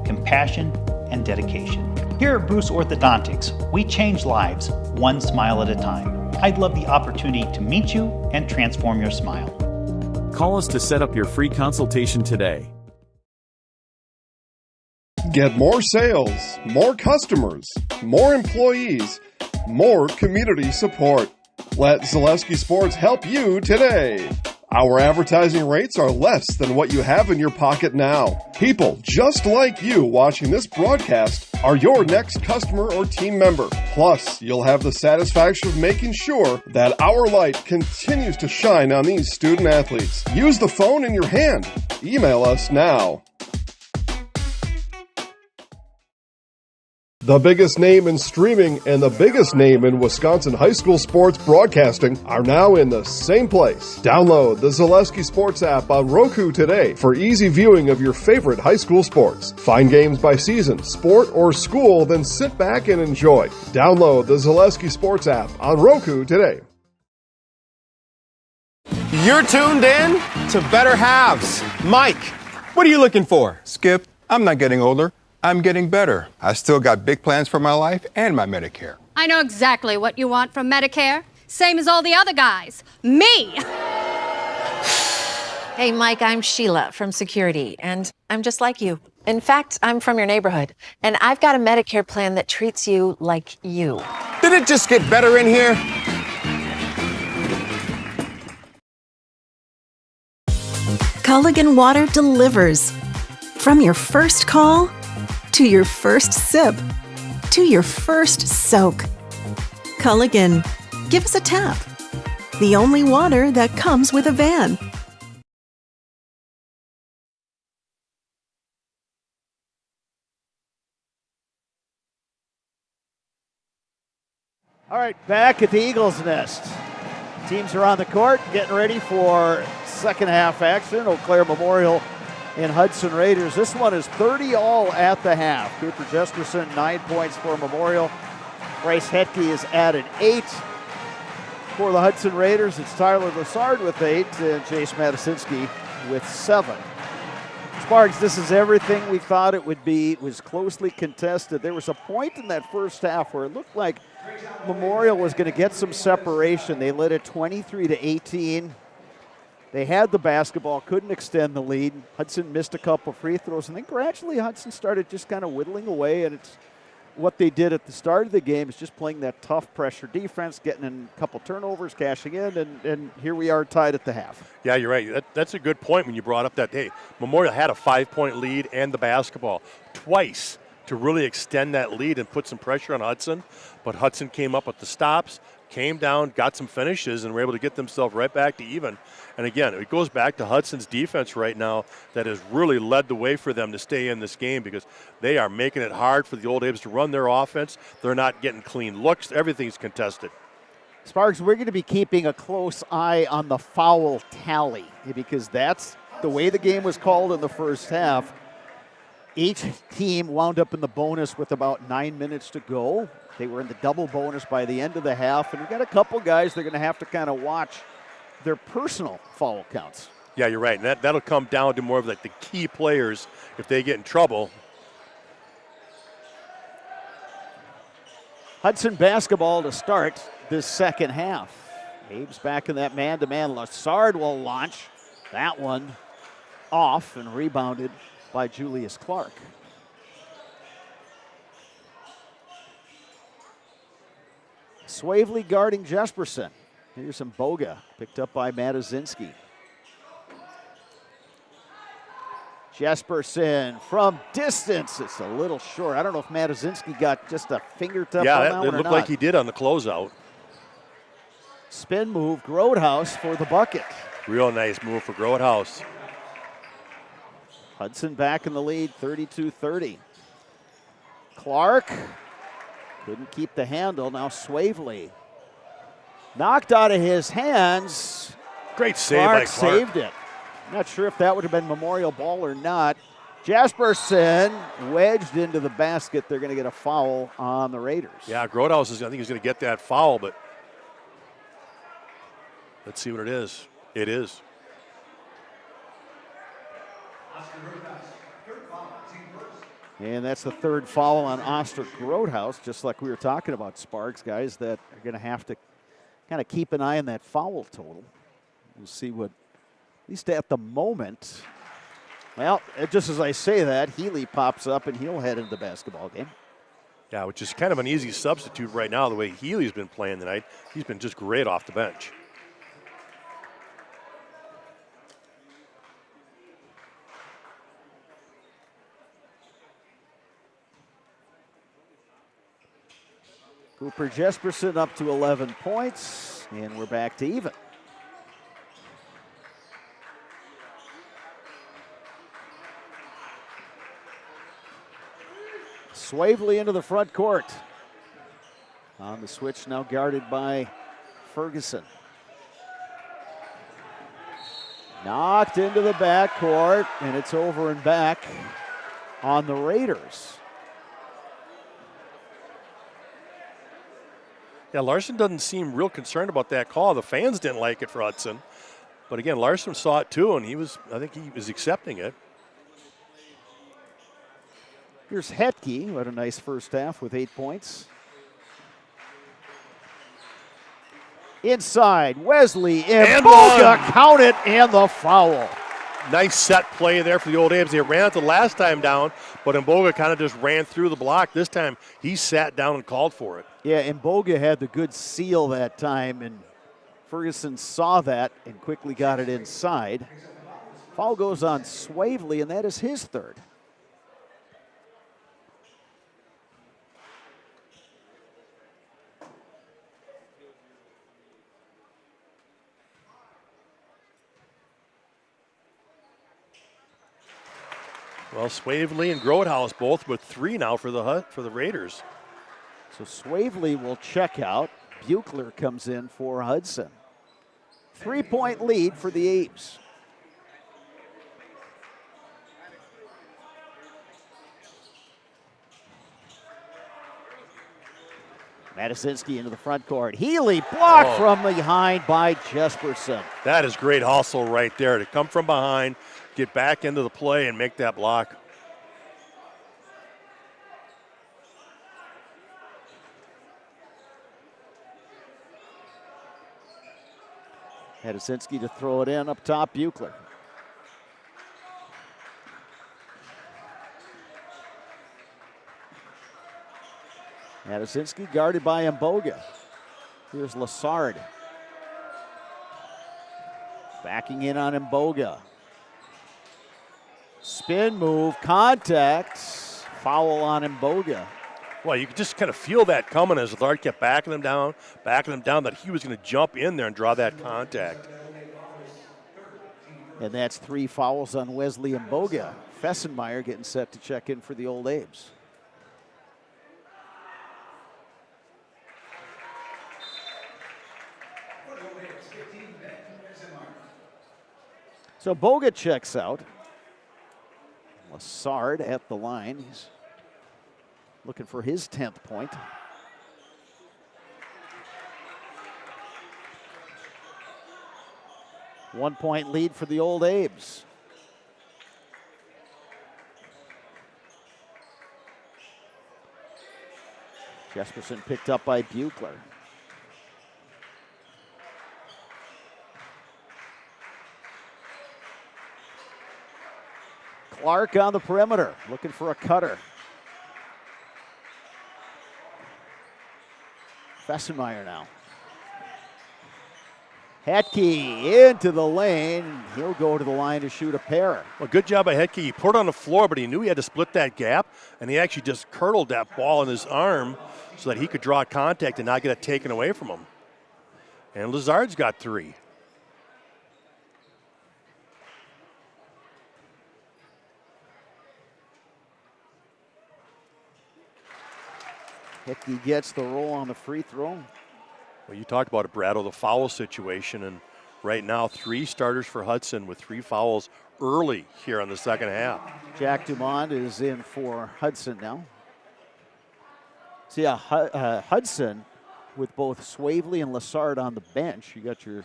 compassion and dedication. Here at Bruce Orthodontics, we change lives one smile at a time. I'd love the opportunity to meet you and transform your smile. Call us to set up your free consultation today. Get more sales, more customers, more employees, more community support. Let Zaleski Sports help you today. Our advertising rates are less than what you have in your pocket now. People just like you watching this broadcast are your next customer or team member. Plus, you'll have the satisfaction of making sure that our light continues to shine on these student athletes. Use the phone in your hand. Email us now. The biggest name in streaming and the biggest name in Wisconsin high school sports broadcasting are now in the same place. Download the Zaleski Sports app on Roku today for easy viewing of your favorite high school sports. Find games by season, sport, or school, then sit back and enjoy. Download the Zaleski Sports app on Roku today. You're tuned in to Better Halves. Mike, what are you looking for? Skip, I'm not getting older. I'm getting better. I still got big plans for my life and my Medicare. I know exactly what you want from Medicare. Same as all the other guys. Me! Hey, Mike, I'm Sheila from Security, and I'm just like you. In fact, I'm from your neighborhood, and I've got a Medicare plan that treats you like you. Then Did it just get better in here? Culligan Water delivers. From your first call, to your first sip, to your first soak. Culligan, give us a tap. The only water that comes with a van. All right, back at the Eagles Nest. Teams are on the court getting ready for second half action. Eau Claire Memorial and Hudson Raiders. This one is 30-all at the half. Cooper Jesperson, 9 points for Memorial. Bryce Hetke has added 8. For the Hudson Raiders, it's Tyler Lassard with 8 and Chase Matasinski with 7. Sparks, this is everything we thought it would be. It was closely contested. There was a point in that first half where it looked like Memorial was going to get some separation. They led it 23-18. They had the basketball, couldn't extend the lead. Hudson missed a couple free throws, and then gradually Hudson started just kind of whittling away, and it's what they did at the start of the game is just playing that tough pressure defense, getting in a couple turnovers, cashing in, and here we are tied at the half. Yeah, you're right. That's a good point when you brought up that, hey, Memorial had a 5-point lead and the basketball twice to really extend that lead and put some pressure on Hudson. But Hudson came up with the stops, came down, got some finishes, and were able to get themselves right back to even. And again, it goes back to Hudson's defense right now that has really led the way for them to stay in this game because they are making it hard for the Old A's to run their offense. They're not getting clean looks. Everything's contested. Sparks, we're going to be keeping a close eye on the foul tally because that's the way the game was called in the first half. Each team wound up in the bonus with about 9 minutes to go. They were in the double bonus by the end of the half, and we've got a couple guys they're going to have to kind of watch their personal foul counts. Yeah, you're right. And that'll come down to more of like the key players if they get in trouble. Hudson basketball to start this second half. Abe's back in that man-to-man. Lassard will launch that one off and rebounded by Julius Clark. Swavely guarding Jesperson. Here's some Boga picked up by Matazinski. Jesperson from distance. It's a little short. I don't know if Matazinski got just a fingertip on that one or not. It looked like he did on the closeout. Spin move, Grodehouse for the bucket. Real nice move for Grodehouse. Hudson back in the lead, 32-30. Clark couldn't keep the handle. Now Swavely knocked out of his hands. Great save by Clark. Saved it. Not sure if that would have been Memorial ball or not. Jesperson wedged into the basket. They're going to get a foul on the Raiders. Yeah, Grodehouse I think he's going to get that foul, but let's see what it is. It is. And that's the third foul on Oster Grodehouse, just like we were talking about, Sparks, guys that are going to have to kind of keep an eye on that foul total. We'll see what, at least at the moment. Well, just as I say that, Healy pops up and he'll head into the basketball game. Yeah, which is kind of an easy substitute right now, the way Healy's been playing tonight. He's been just great off the bench. Cooper Jesperson up to 11 points, and we're back to even. Swavely into the front court. On the switch now guarded by Ferguson. Knocked into the backcourt, and it's over and back on the Raiders. Yeah, Larson doesn't seem real concerned about that call. The fans didn't like it for Hudson. But again, Larson saw it too, and I think he was accepting it. Here's Hetke, who had a nice first half with 8 points. Inside, Wesley and Boga, count it, and the foul. nice set play there for the Old A's. They ran it the last time down, but Mboga kind of just ran through the block. This time he sat down and called for it. Yeah, Mboga had the good seal that time, and Ferguson saw that and quickly got it inside. Foul goes on Swavely, and that is his third. Well, Swavely and Grotehouse both with 3 now for the Raiders. So Swavely will check out. Buechler comes in for Hudson. 3-point lead for the A's. Matuszynski into the front court. Healy blocked from behind by Jesperson. That is great hustle right there to come from behind, get back into the play, and make that block. Matuszynski to throw it in up top, Buechler. Matuszynski guarded by Mboga. Here's Lassard. Backing in on Mboga. Spin move, contact, foul on Mboga. Well, you could just kind of feel that coming as Lassard kept backing him down, that he was going to jump in there and draw that contact. And that's 3 fouls on Wesley Mboga. Fessenmeyer getting set to check in for the Old A's. So Mboga checks out. Lassard at the line. He's looking for his 10th point. One-point lead for the Old A's. Jesperson picked up by Buechler. Clark on the perimeter, looking for a cutter. Fessenmeyer now. Hetke into the lane. He'll go to the line to shoot a pair. Well, good job by Hetke. He put it on the floor, but he knew he had to split that gap, and he actually just curdled that ball in his arm so that he could draw contact and not get it taken away from him. And Lazard's got 3. Hetke gets the roll on the free throw. Well, you talked about it, Brado, the foul situation, and right now 3 starters for Hudson with 3 fouls early here in the second half. Jack Dumont is in for Hudson now. See, Hudson with both Swavely and Lassard on the bench. You got your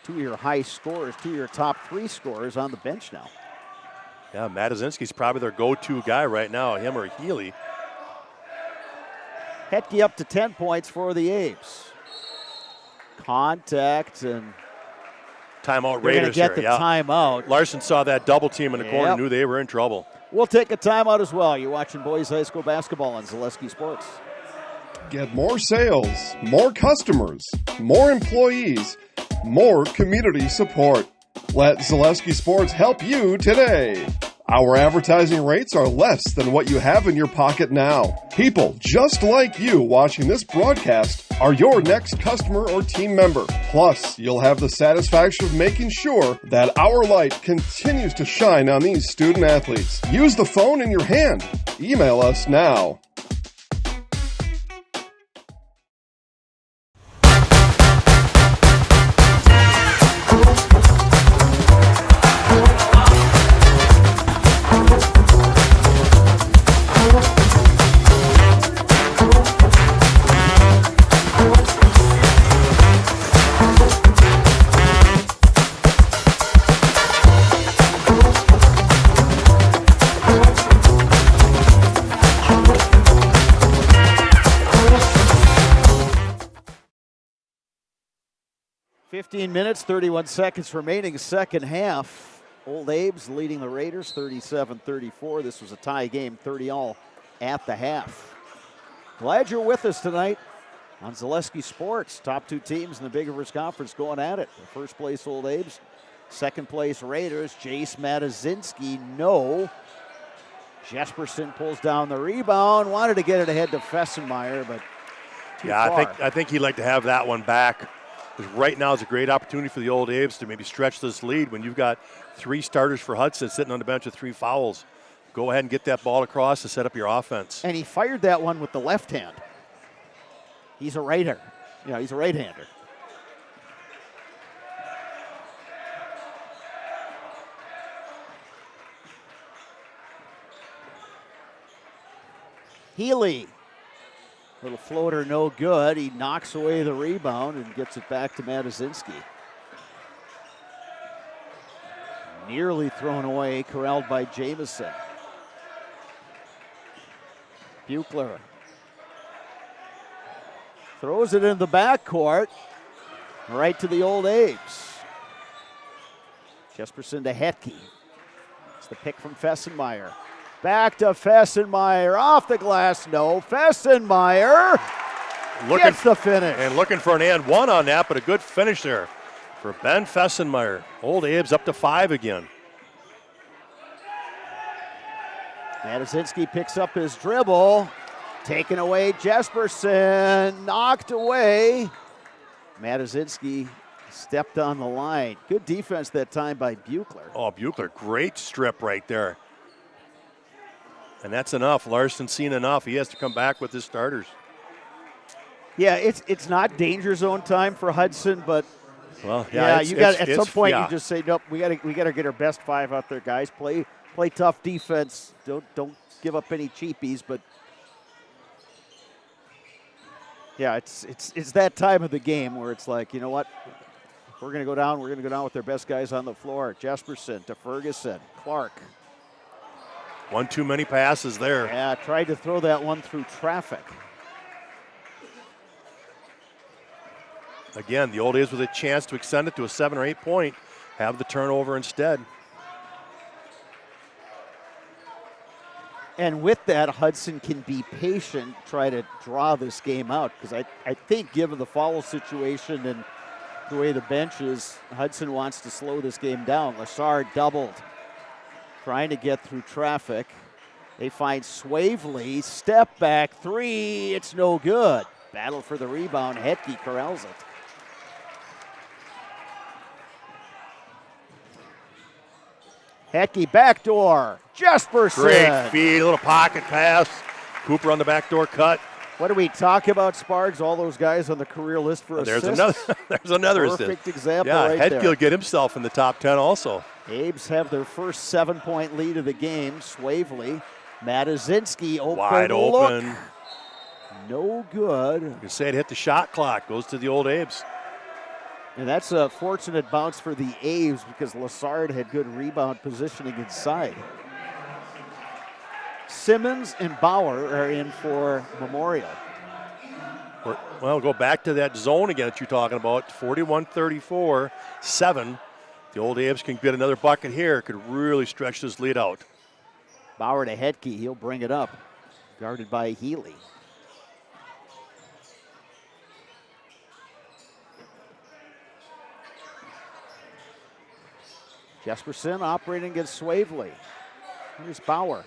2 of your high scorers, 2 of your top 3 scorers on the bench now. Yeah, Matuszynski's probably their go-to guy right now, him or Healy. Hetke up to 10 points for the A's. Contact and timeout Raiders get here. the timeout. Larson saw that double team in the corner, knew they were in trouble. We'll take a timeout as well. You're watching boys high school basketball on Zaleski Sports. Get more sales, more customers, more employees, more community support. Let Zaleski Sports help you today. Our advertising rates are less than what you have in your pocket now. People just like you watching this broadcast are your next customer or team member. Plus, you'll have the satisfaction of making sure that our light continues to shine on these student athletes. Use the phone in your hand. Email us now. Minutes, 31 seconds remaining, second half. Old Abe's leading the Raiders 37-34. This was a tie game, 30-all at the half. Glad you're with us tonight on Zaleski Sports. Top two teams in the Big Rivers Conference going at it. The first place Old Abe's, second place Raiders. Jace Matazinski, no. Jesperson pulls down the rebound. Wanted to get it ahead to Fessenmeyer, but too far. I think he'd like to have that one back. Because right now is a great opportunity for the Old Abe's to maybe stretch this lead when you've got 3 starters for Hudson sitting on the bench with 3 fouls. Go ahead and get that ball across to set up your offense. And he fired that one with the left hand. He's a righter. Yeah, he's a right-hander. Healy. Little floater, no good. He knocks away the rebound and gets it back to Matazinski. Nearly thrown away, corralled by Jamison. Buechler throws it in the backcourt, right to the Old Abe's. Jesperson to Hetke. It's the pick from Fessenmeyer. Back to Fessenmeyer, off the glass, no. Fessenmeyer gets the finish. And looking for an and one on that, but a good finish there for Ben Fessenmeyer. Old Abe's up to 5 again. Matazinski picks up his dribble, taken away Jesperson, knocked away. Matazinski stepped on the line. Good defense that time by Buechler. Oh, Buechler, great strip right there. And that's enough. Larson's seen enough. He has to come back with his starters. Yeah, it's not danger zone time for Hudson, but well, you got at some point you just say, nope, we got to get our best 5 out there, guys. Play tough defense. Don't give up any cheapies, but yeah, it's that time of the game where it's like, you know what? If we're going to go down, we're going to go down with their best guys on the floor. Jesperson to Ferguson, Clark. One too many passes there. Yeah, tried to throw that one through traffic. Again, the Old A's with a chance to extend it to a 7 or 8 point, have the turnover instead. And with that, Hudson can be patient, try to draw this game out. Because I think given the foul situation and the way the bench is, Hudson wants to slow this game down. Lassard doubled, trying to get through traffic. They find Swavely, step back 3, it's no good. Battle for the rebound, Hetke corrals it. Hetke backdoor, Jesperson. Great feed, a little pocket pass. Cooper on the backdoor cut. What do we talk about, Sparks? All those guys on the career list for assists. There's another assist. Perfect example right there. there. Hetke will get himself in the top 10 also. Abe's have their first 7-point lead of the game. Swavely, Matazinski, wide open. Look. No good. You can say it hit the shot clock. Goes to the Old Abe's. And that's a fortunate bounce for the A's because Lassard had good rebound positioning inside. Simmons and Bauer are in for Memorial. Well, go back to that zone again that you're talking about. 41-34, 7. The Old Abe's can get another bucket here. Could really stretch this lead out. Bauer to Hetke. He'll bring it up. Guarded by Healy. Jesperson operating against Swavely. Here's Bauer.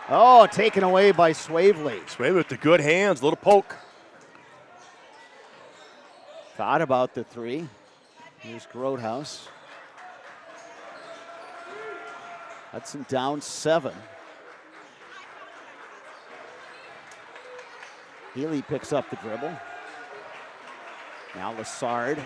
Oh, taken away by Swavely. Swavely with the good hands, little poke. Thought about the 3. Here's Grotehouse. Hudson down 7. Healy picks up the dribble. Now Lassard.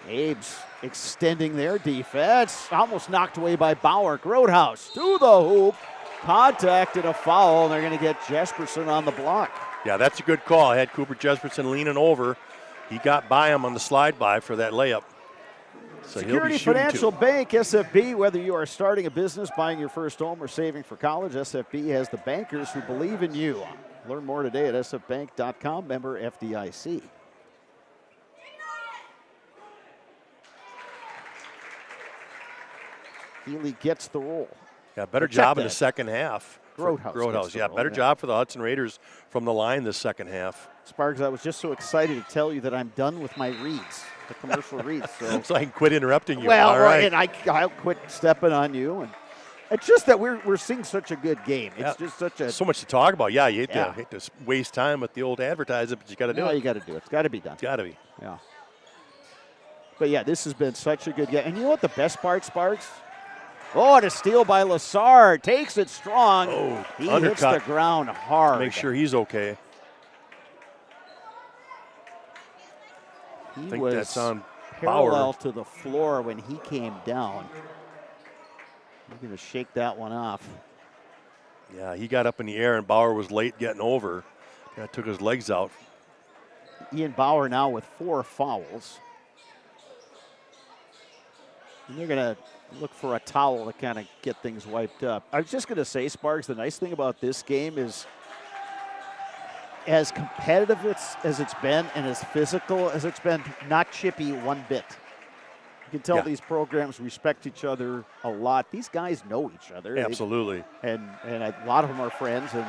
Abe's extending their defense. Almost knocked away by Bauer. Grotehouse to the hoop. Contact and a foul, and they're going to get Jesperson on the block. Yeah, that's a good call. I had Cooper Jesperson leaning over. He got by him on the slide by for that layup. So Security Financial Bank, SFB, whether you are starting a business, buying your first home, or saving for college, SFB has the bankers who believe in you. Learn more today at sfbank.com, member FDIC. Healy gets the roll. Yeah, better job in the second half. Grotehouse. Yeah, better job for the Hudson Raiders from the line this second half. Sparks, I was just so excited to tell you that I'm done with my reads, the commercial reads. So I can quit interrupting you. Well, all right. And I'll quit stepping on you. And it's just that we're seeing such a good game. It's just such a... So much to talk about. Yeah, you hate to waste time with the old advertising, but you got to do it. You got to do it. It's got to be done. It's got to be. Yeah. But, yeah, this has been such a good game. And you know what the best part, Sparks? Oh, and a steal by Lassard. Takes it strong. Oh, he undercut. hits the ground hard. Make sure he's okay. He I think was that's on parallel Bauer. to the floor when he came down. I'm going to shake that one off. Yeah, he got up in the air, and Bauer was late getting over. Yeah, took his legs out. Ian Bauer now with 4 fouls. And they're going to look for a towel to kind of get things wiped up. I was just going to say, Sparks, the nice thing about this game is as competitive as it's been and as physical as it's been, not chippy one bit. You can tell these programs respect each other a lot. These guys know each other. Absolutely. And a lot of them are friends. And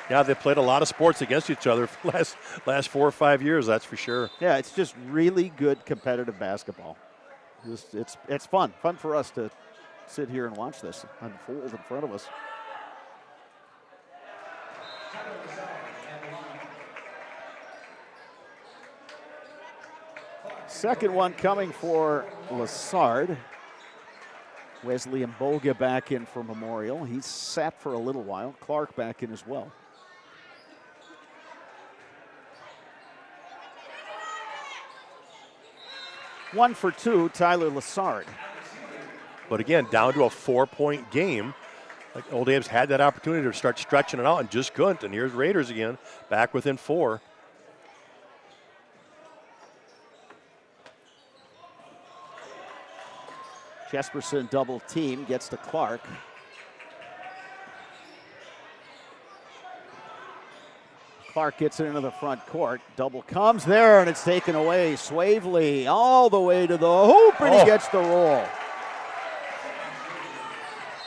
yeah, they played a lot of sports against each other for the last 4 or 5 years, that's for sure. Yeah, it's just really good competitive basketball. It's fun for us to sit here and watch this unfold in front of us. Second one coming for Lassard. Wesley Mboga back in for Memorial. He's sat for a little while. Clark back in as well. One for 2, Tyler Lassard. But again, down to a 4-point game. Like Old Abe's had that opportunity to start stretching it out and just couldn't. And here's Raiders again, back within 4. Jesperson double team, gets to Clark. Clark gets it into the front court. Double comes there, and it's taken away. Swavely all the way to the hoop, and he gets the roll.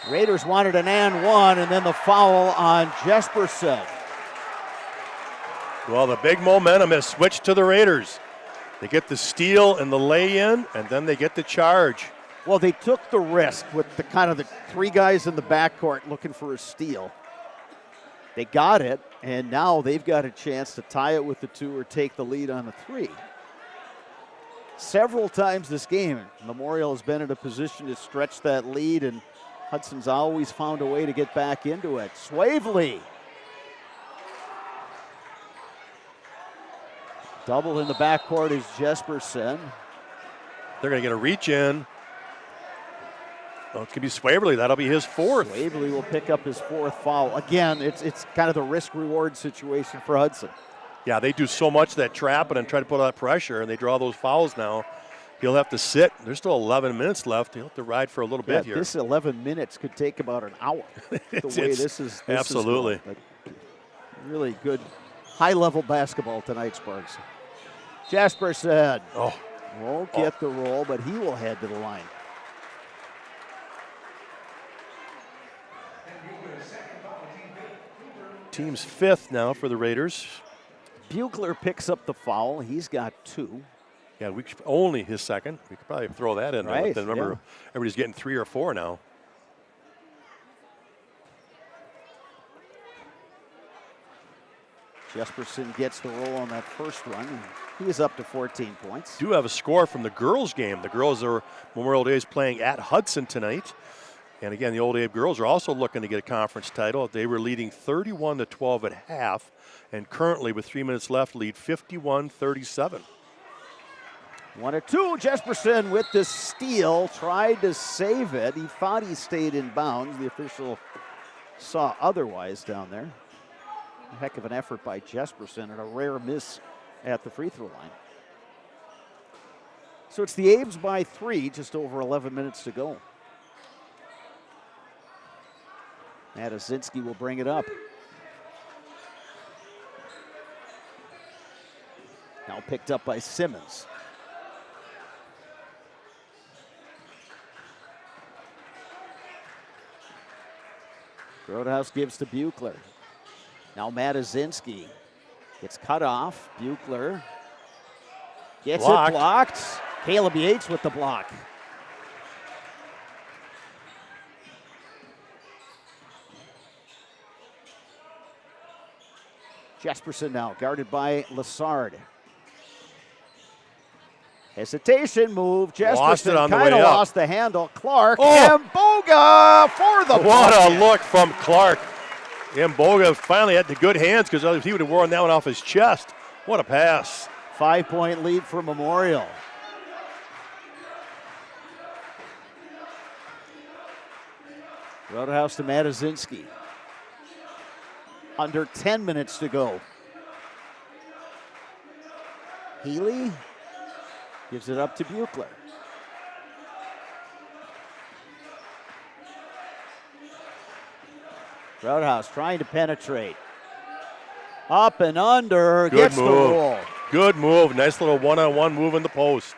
Raiders wanted an and one, and then the foul on Jesperson. Well, the big momentum has switched to the Raiders. They get the steal and the lay-in, and then they get the charge. Well, they took the risk with the kind of the 3 guys in the backcourt looking for a steal. They got it, and now they've got a chance to tie it with the 2 or take the lead on the 3. Several times this game, Memorial has been in a position to stretch that lead, and Hudson's always found a way to get back into it. Swavely. Double in the backcourt is Jesperson. They're going to get a reach in. Well, it could be Swavely. That'll be his 4th. Swavely will pick up his 4th foul. Again, it's kind of the risk-reward situation for Hudson. Yeah, they do so much that trapping and try to put out pressure, and they draw those fouls now. He'll have to sit. There's still 11 minutes left. He'll have to ride for a little bit here. This 11 minutes could take about an hour. The way this is absolutely. Really good high-level basketball tonight, Sparks. Jesperson won't get the roll, but he will head to the line. Team's 5th now for the Raiders. Bugler picks up the foul. He's got 2. Yeah, only his 2nd. We could probably throw that in. Right, then remember, everybody's getting 3 or 4 now. Jesperson gets the roll on that first run. He is up to 14 points. Do have a score from the girls' game. The girls are Memorial Day is playing at Hudson tonight. And again, the Old Abe girls are also looking to get a conference title. They were leading 31-12 at half, and currently with 3 minutes left, lead 51-37. 1 or 2. Jesperson with the steal, tried to save it. He thought he stayed in bounds. The official saw otherwise down there. A heck of an effort by Jesperson and a rare miss at the free throw line. So it's the Abe's by 3, just over 11 minutes to go. Matazinski will bring it up. Now picked up by Simmons. Roadhouse gives to Buechler. Now Matazinski gets cut off. Buechler gets it blocked. Caleb Yates with the block. Jesperson now guarded by Lassard. Hesitation move. Jesperson kind of lost the handle. Clark. Mboga for the What bucket. a look from Clark. Mboga finally had the good hands because otherwise he would have worn that one off his chest. What a pass. 5-point lead for Memorial. Roadhouse to Matazinski. Under 10 minutes to go. Healy gives it up to Buechler. Roadhouse trying to penetrate. Up and under, Good gets move. the roll. Good move. Nice little one-on-one move in the post.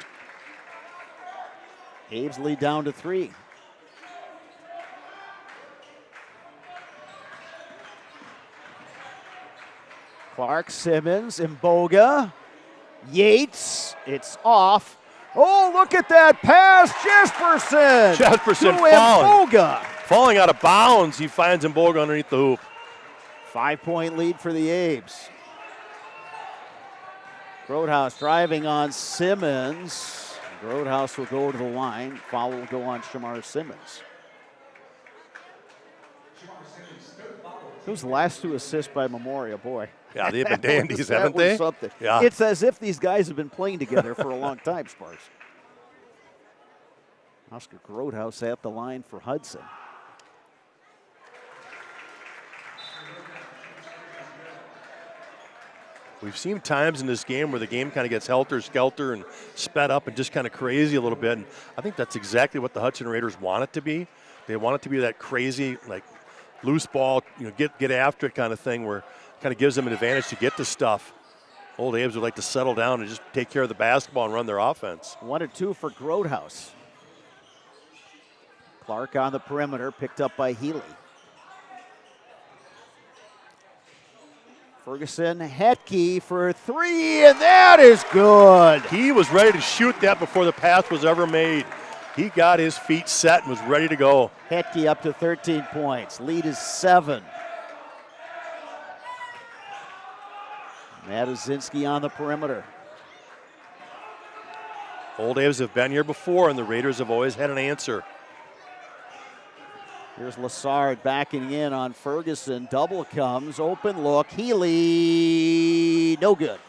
Abe's lead down to 3. Clark, Simmons, Mboga, Yates, it's off. Oh, look at that pass, Jesperson! Jesperson to Mboga. Falling out of bounds, he finds Mboga underneath the hoop. 5-point lead for the Abes. Roadhouse driving on Simmons. Roadhouse will go to the line. Foul will go on Shamar Simmons. Those last 2 assists by Memorial, boy. Yeah, they've been dandies, haven't that was they? Something. Yeah. It's as if these guys have been playing together for a long time, Sparks. Oscar Roadhouse at the line for Hudson. We've seen times in this game where the game kind of gets helter-skelter and sped up and just kind of crazy a little bit. And I think that's exactly what the Hudson Raiders want it to be. They want it to be that crazy, like, loose ball, get after it kind of thing where it kind of gives them an advantage to get to stuff. Old Abe's would like to settle down and just take care of the basketball and run their offense. 1 or 2 for Roadhouse. Clark on the perimeter, picked up by Healy. Ferguson, Hetke for 3, and that is good. He was ready to shoot that before the pass was ever made. He got his feet set and was ready to go. Hetke up to 13 points. Lead is 7. Matazinski on the perimeter. Old A's have been here before, and the Raiders have always had an answer. Here's Lassard backing in on Ferguson. Double comes, open look. Healy, no good.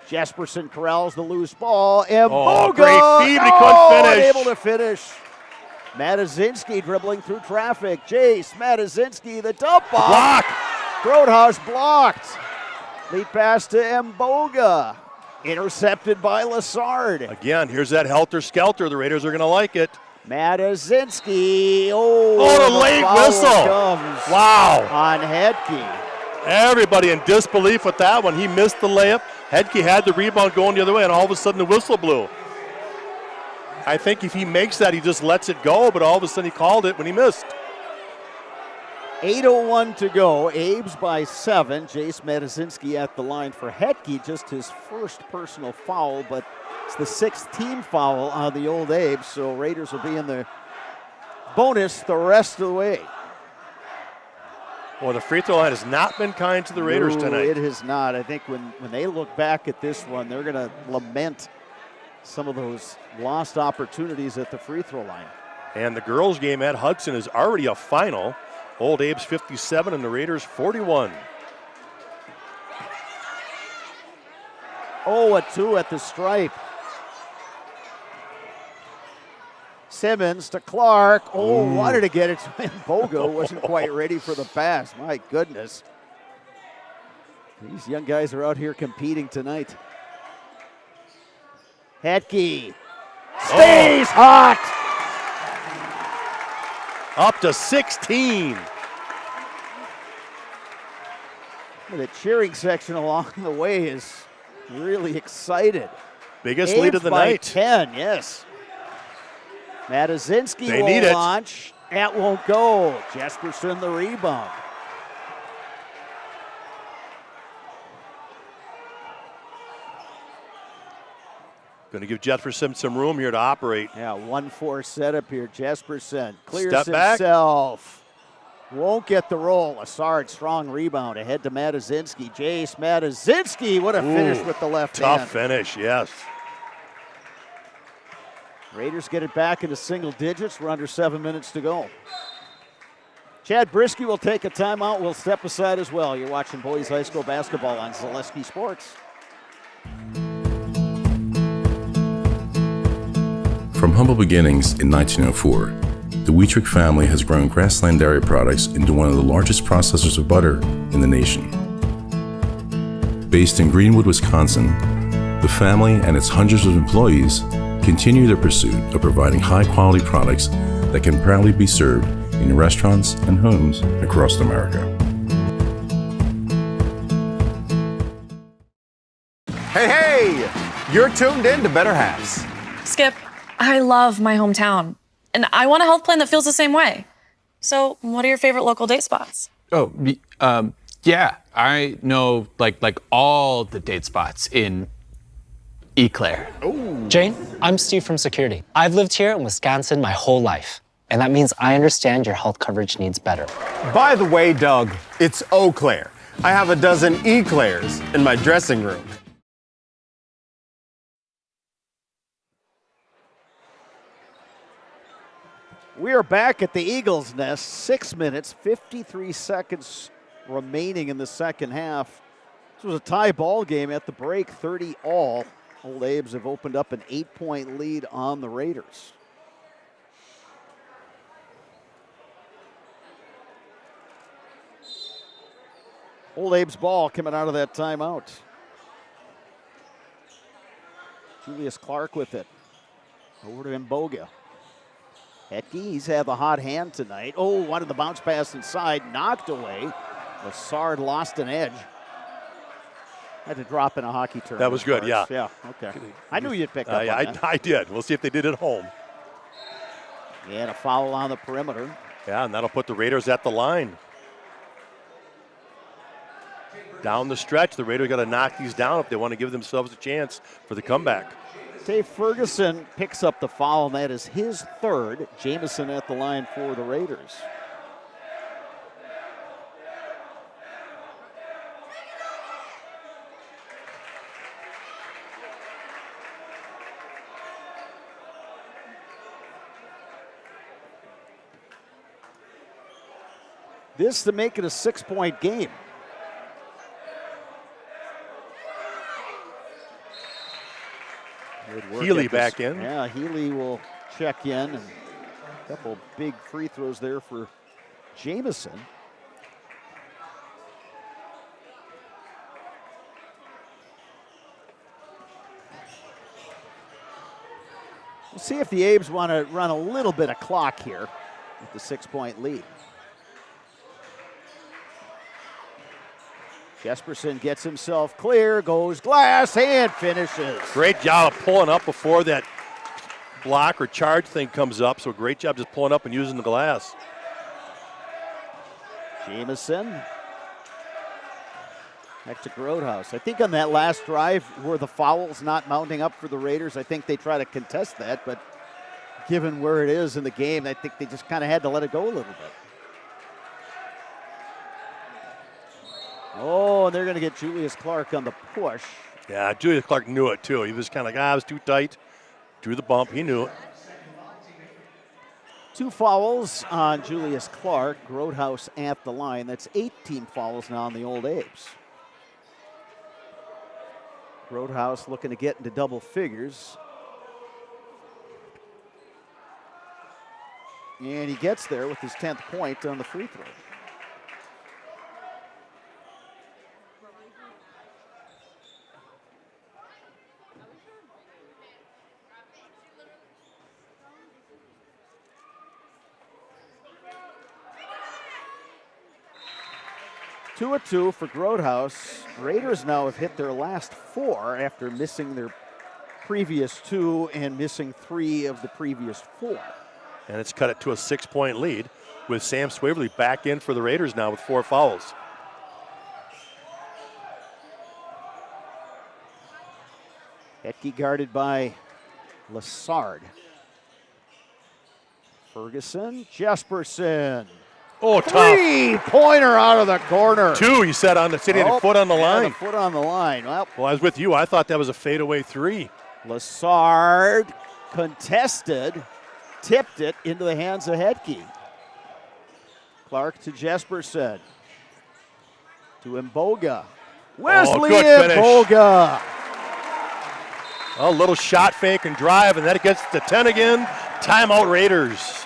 Jesperson corrals the loose ball. Mboga, great feed, but he couldn't finish. Unable to finish. Matazinski dribbling through traffic. Jace Matazinski, the dump off. Block. Roadhouse blocked. Lead pass to Mboga. Intercepted by Lassard. Again, here's that helter-skelter. The Raiders are going to like it. Matazinski. The late whistle. Comes wow. On Hetke. Everybody in disbelief with that one. He missed the layup. Hetke had the rebound going the other way, and all of a sudden the whistle blew. I think if he makes that, he just lets it go, but all of a sudden he called it when he missed. 8:01 to go. Abe's by 7. Jace Matazinski at the line for Hetke. Just his first personal foul, but it's the 6th team foul on the Old Abe's, so Raiders will be in the bonus the rest of the way. Well, the free throw line has not been kind to the Raiders tonight. It has not. I think when they look back at this one, they're going to lament some of those lost opportunities at the free throw line. And the girls' game at Hudson is already a final. Old Abe's 57 and the Raiders 41. Oh, a 2 at the stripe. Simmons to Clark. Oh, wanted to get it to Mboga. Wasn't quite ready for the pass. My goodness. These young guys are out here competing tonight. Hetke stays hot. Up to 16. The cheering section along the way is really excited. Biggest lead of the by night. 10, yes. Matazinski They will need it. launch. That won't go. Jesperson the rebound. Going to give Jefferson some room here to operate. Yeah, 1-4 setup here. Jesperson clears Step back. himself. Won't get the roll. Assard, strong rebound ahead to Matazinski. Jace Matazinski, what a finish Ooh, with the left tough hand. finish, yes. Raiders get it back into single digits. We're under 7 minutes to go. Chad Brisky will take a timeout. We'll step aside as well. You're watching boys high school basketball on Zaleski Sports. From humble beginnings in 1904, the Wheatrick family has grown Grassland Dairy Products into one of the largest processors of butter in the nation. Based in Greenwood, Wisconsin, the family and its hundreds of employees continue their pursuit of providing high-quality products that can proudly be served in restaurants and homes across America. Hey, you're tuned in to Better Halves. Skip, I love my hometown, and I want a health plan that feels the same way. So, what are your favorite local date spots? Oh, yeah, I know like all the date spots in Eau Claire. Jane, I'm Steve from Security. I've lived here in Wisconsin my whole life, and that means I understand your health coverage needs better. By the way, Doug, it's Eau Claire. I have a dozen Eclairs in my dressing room. We are back at the Eagles' Nest. 6 minutes, 53 seconds remaining in the second half. This was a tie ball game at the break, 30 all. Old Abes have opened up an 8-point lead on the Raiders. Old Abe's ball coming out of that timeout. Julius Clark with it. Over to Mboga. Hetke, he's had the hot hand tonight. Oh, wanted the bounce pass inside, knocked away. Lassard lost an edge. Had to drop in a hockey term. That was good, yeah. Yeah, okay. I knew you'd pick up on that. I did. We'll see if they did at home. Yeah, and a foul on the perimeter. Yeah, and that'll put the Raiders at the line. Down the stretch, the Raiders got to knock these down if they want to give themselves a chance for the comeback. Dave Ferguson picks up the foul, and that is his third. Jamison at the line for the Raiders. This to make it a 6-point game. Healy back in. Yeah, Healy will check in. And a couple big free throws there for Jamison. We'll see if the Abes want to run a little bit of clock here with the 6-point lead. Jesperson gets himself clear, goes glass, and finishes. Great job of pulling up before that block or charge thing comes up. So great job just pulling up and using the glass. Jamison. Back to Groothuis. I think on that last drive where the foul's not mounting up for the Raiders, I think they try to contest that, but given where it is in the game, I think they just kind of had to let it go a little bit. Oh, and they're going to get Julius Clark on the push. Yeah, Julius Clark knew it too. He was kind of like, it was too tight. Drew the bump. He knew it. 2 fouls on Julius Clark. Groothuis at the line. That's 18 fouls now on the Old Abes. Groothuis looking to get into double figures. And he gets there with his 10th point on the free throw. 2-2 for Grotehouse. Raiders now have hit their last 4 after missing their previous 2 and missing 3 of the previous 4. And it's cut it to a 6-point lead with Sam Swaverly back in for the Raiders now with 4 fouls. Hetke guarded by Lassard. Ferguson, Jesperson. Oh, tough. 3-pointer out of the corner. 2, he said, on the sitting a foot on the line. A foot on the line. Well, I was with you. I thought that was a fadeaway 3. Lassard contested, tipped it into the hands of Hetke. Clark to Jesperson. To Mboga. Wesley Mboga. A little shot fake and drive, and then it gets to 10 again. Timeout Raiders.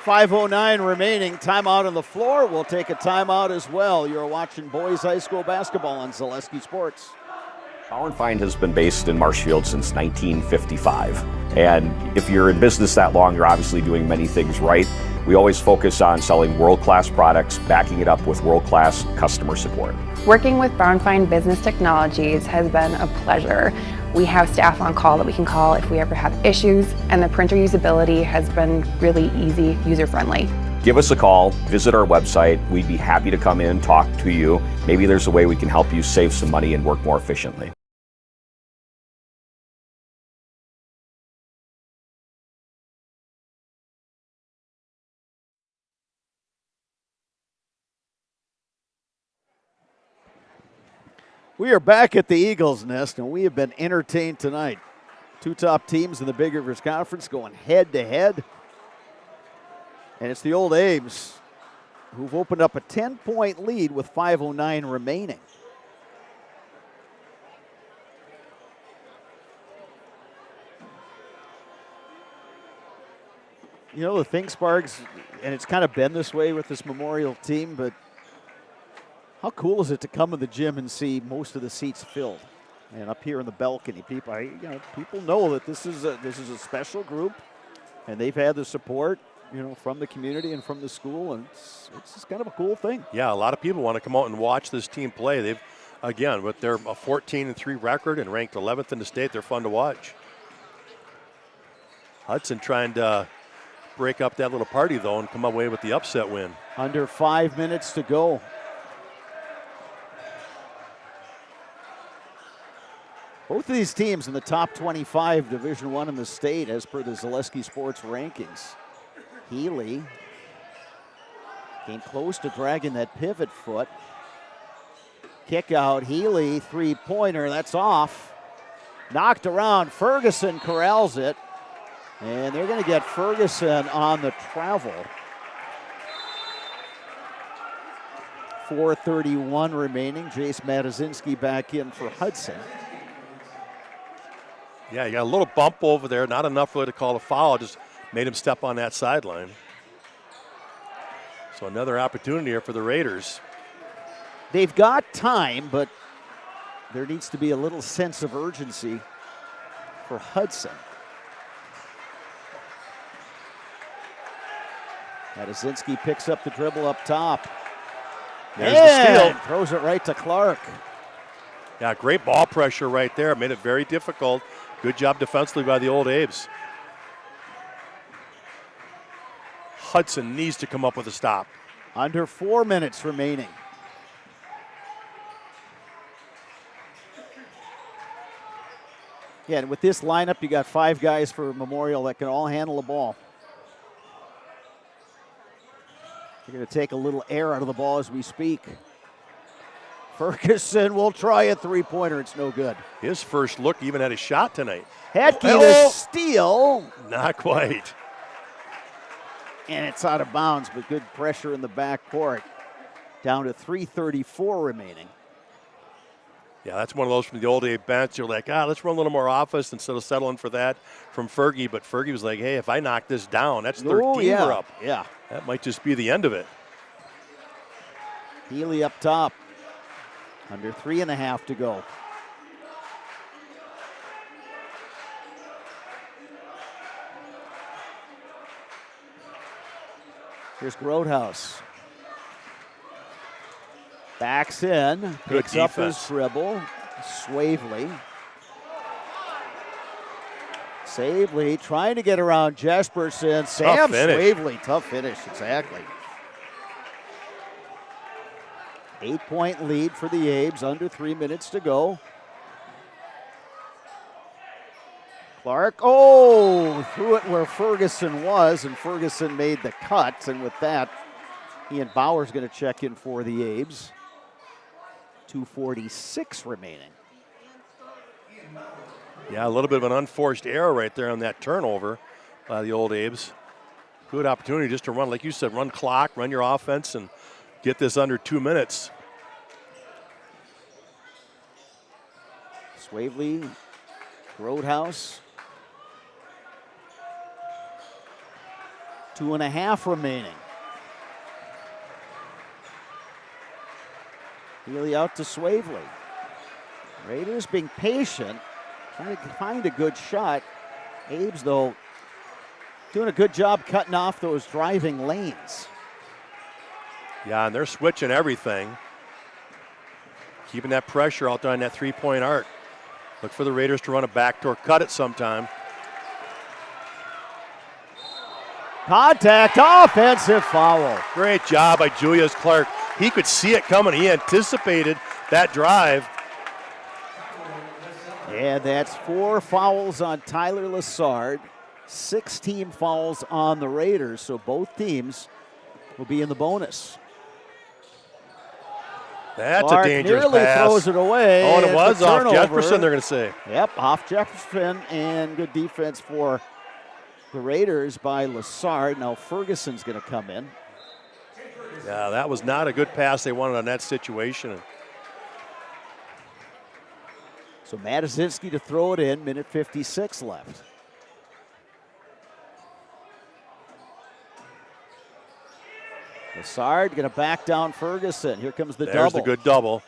5:09 remaining. Timeout on the floor. We'll take a timeout as well. You're watching boys high school basketball on Zaleski Sports. Power & Find has been based in Marshfield since 1955. And if you're in business that long, you're obviously doing many things right. We always focus on selling world-class products, backing it up with world-class customer support. Working with Power & Find Business Technologies has been a pleasure. We have staff on call that we can call if we ever have issues, and the printer usability has been really easy, user-friendly. Give us a call, visit our website. We'd be happy to come in, talk to you. Maybe there's a way we can help you save some money and work more efficiently. We are back at the Eagles Nest, and we have been entertained tonight. 2 top teams in the Big Rivers Conference going head-to-head. And it's the Old Ames who've opened up a 10-point lead with 5:09 remaining. You know, the thing, Sparks, and it's kind of been this way with this Memorial team, but how cool is it to come in the gym and see most of the seats filled? And up here in the balcony, people know that this is a special group, and they've had the support, from the community and from the school, and it's just kind of a cool thing. Yeah, a lot of people want to come out and watch this team play. They've, again, with their 14-3 record and ranked 11th in the state, they're fun to watch. Hudson trying to break up that little party, though, and come away with the upset win. Under 5 minutes to go. Both of these teams in the top 25 Division I in the state as per the Zaleski Sports rankings. Healy came close to dragging that pivot foot. Kick out, Healy, 3-pointer, that's off. Knocked around, Ferguson corrals it. And they're going to get Ferguson on the travel. 4:31 remaining. Jace Matazinski back in for Hudson. Yeah, you got a little bump over there, not enough really to call a foul, just made him step on that sideline. So another opportunity here for the Raiders. They've got time, but there needs to be a little sense of urgency for Hudson. Matazinski picks up the dribble up top. There's the steal. Throws it right to Clark. Yeah, great ball pressure right there. Made it very difficult. Good job defensively by the Old Ames. Hudson needs to come up with a stop. Under 4 minutes remaining. Yeah, and with this lineup, you got 5 guys for Memorial that can all handle the ball. They're going to take a little air out of the ball as we speak. Ferguson will try a 3-pointer. It's no good. His first look even at his shot tonight. Hetke to steal. Not quite. And it's out of bounds, but good pressure in the backcourt. Down to 3:34 remaining. Yeah, that's one of those from the Old Abe bench. You're like, let's run a little more offense instead of settling for that from Fergie. But Fergie was like, hey, if I knock this down, that's 13 we're up. Yeah. That might just be the end of it. Healy up top. Under 3.5 to go. Here's Grotehouse. Backs in, Good picks up his defense. dribble. Savely trying to get around Jesperson. Sam finish. Swavely, tough finish, exactly. 8-point lead for the Abes, under 3 minutes to go. Clark, threw it where Ferguson was, and Ferguson made the cut, and with that, Ian Bauer's going to check in for the Abes. 2:46 remaining. Yeah, a little bit of an unforced error right there on that turnover by the old Abes. Good opportunity just to run, like you said, run clock, run your offense, and get this under 2 minutes. Swavely, Roadhouse. 2.5 remaining. Healy out to Swavely. Raiders being patient, trying to find a good shot. Abes, though, doing a good job cutting off those driving lanes. Yeah, and they're switching everything. Keeping that pressure out there on that three-point arc. Look for the Raiders to run a backdoor cut at some time. Contact, offensive foul. Great job by Julius Clark. He could see it coming. He anticipated that drive. And that's 4 fouls on Tyler Lassard, 6 team fouls on the Raiders, so both teams will be in the bonus. That's Clark a dangerous nearly pass. Throws it away. Oh, and it was off turnover. Jefferson, they're going to say. Yep, off Jefferson, and good defense for the Raiders by Lassard. Now Ferguson's going to come in. Yeah, that was not a good pass they wanted on that situation. So Matuszynski to throw it in, minute 56 left. Lassard going to back down Ferguson. Here comes the double. There's the good double.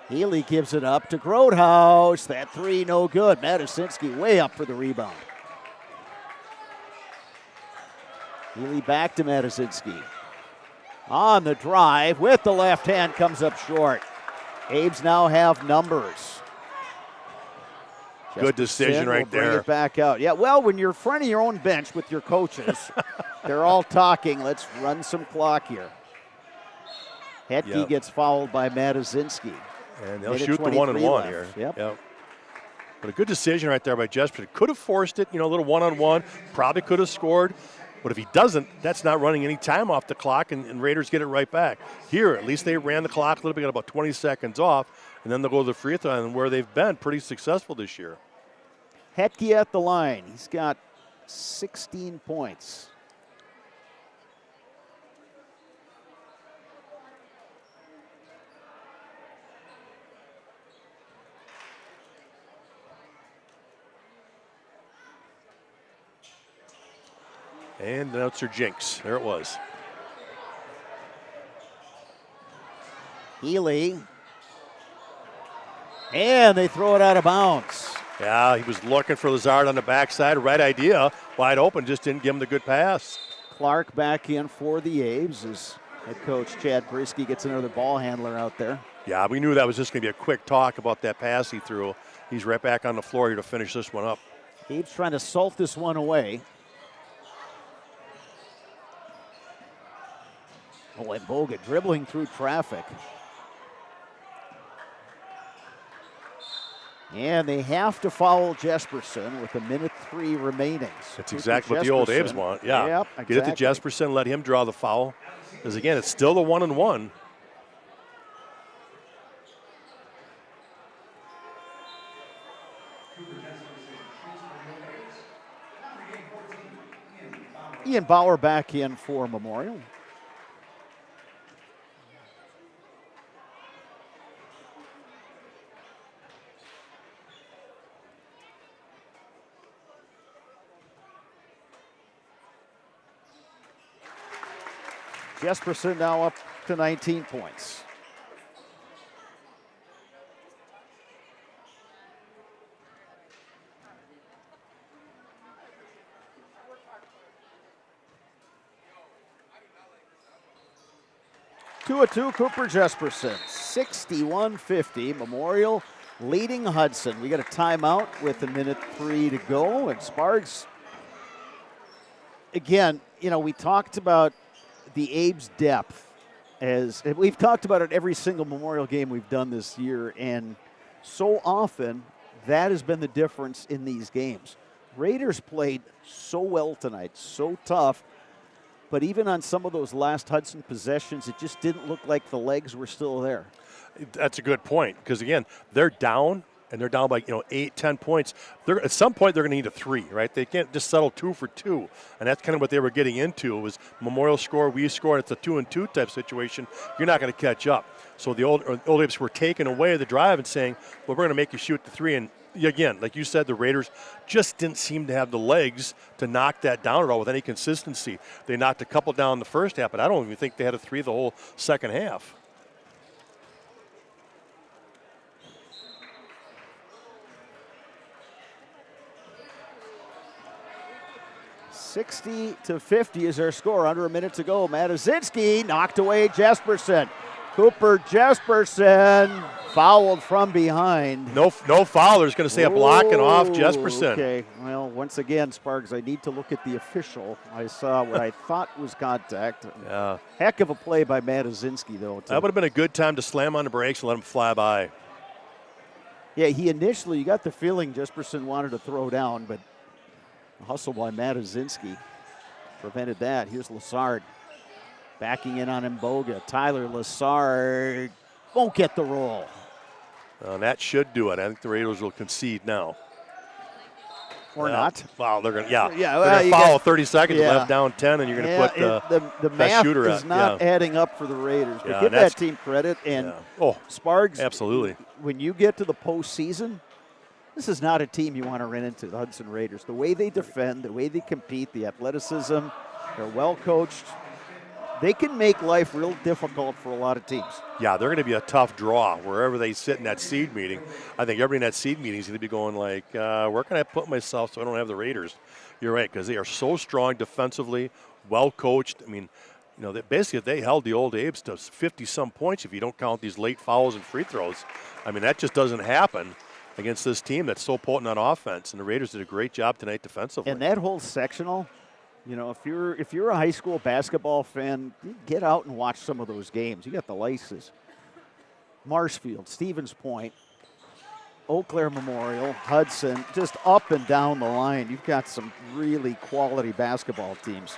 Healy gives it up to Groothuis. That three no good. Matuszynski way up for the rebound. Healy back to Matuszynski. On the drive with the left hand, comes up short. Abes now have numbers. Good decision right bring there. It back out. Yeah, well, when you're in front of your own bench with your coaches, they're all talking. Let's run some clock here. Hetke gets fouled by Matuszynski. And they'll shoot the 1-and-1 here. Yep. But a good decision right there by Jesperson. Could have forced it, a little one-on-one. Probably could have scored. But if he doesn't, that's not running any time off the clock, and Raiders get it right back. Here, at least they ran the clock a little bit, got about 20 seconds off, and then they'll go to the free throw, and where they've been pretty successful this year. Hetke at the line. He's got 16 points. And announcer jinx. There it was. Healy. And they throw it out of bounds. Yeah, he was looking for Lazard on the backside. Right idea. Wide open, just didn't give him the good pass. Clark back in for the Abes as head coach Chad Brisky gets another ball handler out there. Yeah, we knew that was just going to be a quick talk about that pass he threw. He's right back on the floor here to finish this one up. Abes trying to salt this one away. Oh, and Bogut dribbling through traffic. And they have to foul Jesperson with 1:03 remaining. So that's exactly what the old Abes want. Yeah, yep, exactly. Get it to Jesperson, let him draw the foul. Because again, it's still the 1-and-1. Ian Bauer back in for Memorial. Jesperson now up to 19 points. 2-2, Cooper Jesperson, 61-50. Memorial leading Hudson. We got a timeout with 1:03 to go, and Sparks, again, we talked about the Abe's depth, as we've talked about it every single Memorial game we've done this year, and so often that has been the difference in these games. Raiders played so well tonight, so tough, but even on some of those last Hudson possessions, it just didn't look like the legs were still there. That's a good point, because again, they're down, and they're down by 8-10 points. At some point they're going to need a 3, right? They can't just settle 2 for 2, and that's kind of what they were getting into. It was Memorial score, we score, and it's a 2-2 type situation. You're not going to catch up. So the old Apes were taking away the drive and saying, well, we're going to make you shoot the 3, and again, like you said, the Raiders just didn't seem to have the legs to knock that down at all with any consistency. They knocked a couple down in the first half, but I don't even think they had a 3 the whole second half. $60-50 is our score. Under a minute to go. Matazinski knocked away Jesperson. Cooper Jesperson fouled from behind. No foul. There's going to say a blocking off Jesperson. Okay. Well, once again, Sparks, I need to look at the official. I saw what I thought was contact. Yeah. Heck of a play by Matazinski, though. That would have been a good time to slam on the brakes and let him fly by. Yeah, you got the feeling Jesperson wanted to throw down, but the hustle by Matazinski prevented that. Here's Lassard backing in on Mboga. Tyler Lassard won't get the roll. And that should do it. I think the Raiders will concede now. Or not. Wow, they're going to they're going to follow 30 seconds left, down 10, and you're going to put the best math shooter is not adding up for the Raiders. But give that team credit. And Sparks, absolutely. When you get to the postseason, this is not a team you want to run into, the Hudson Raiders. The way they defend, the way they compete, the athleticism, they're well coached. They can make life real difficult for a lot of teams. Yeah, they're going to be a tough draw wherever they sit in that seed meeting. I think everybody in that seed meeting is going to be going like, where can I put myself so I don't have the Raiders? You're right, because they are so strong defensively, well coached. I mean, basically they held the old Apes to 50-some points if you don't count these late fouls and free throws. I mean, that just doesn't happen against this team that's so potent on offense, and the Raiders did a great job tonight defensively. And that whole sectional, if you're a high school basketball fan, get out and watch some of those games. You got the Laces, Marshfield, Stevens Point, Eau Claire Memorial, Hudson, just up and down the line. You've got some really quality basketball teams.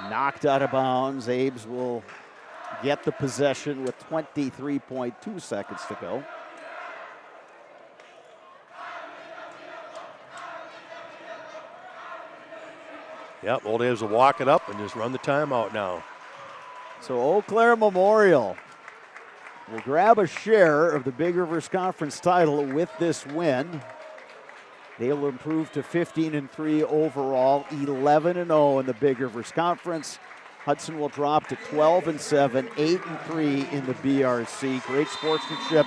Knocked out of bounds. Abe's will get the possession with 23.2 seconds to go. Yep, Old Abe's will walk it up and just run the timeout now. So Eau Claire Memorial will grab a share of the Big Rivers Conference title with this win. They'll improve to 15-3 overall, 11-0 in the Big Rivers Conference. Hudson will drop to 12-7, 8-3 in the BRC. Great sportsmanship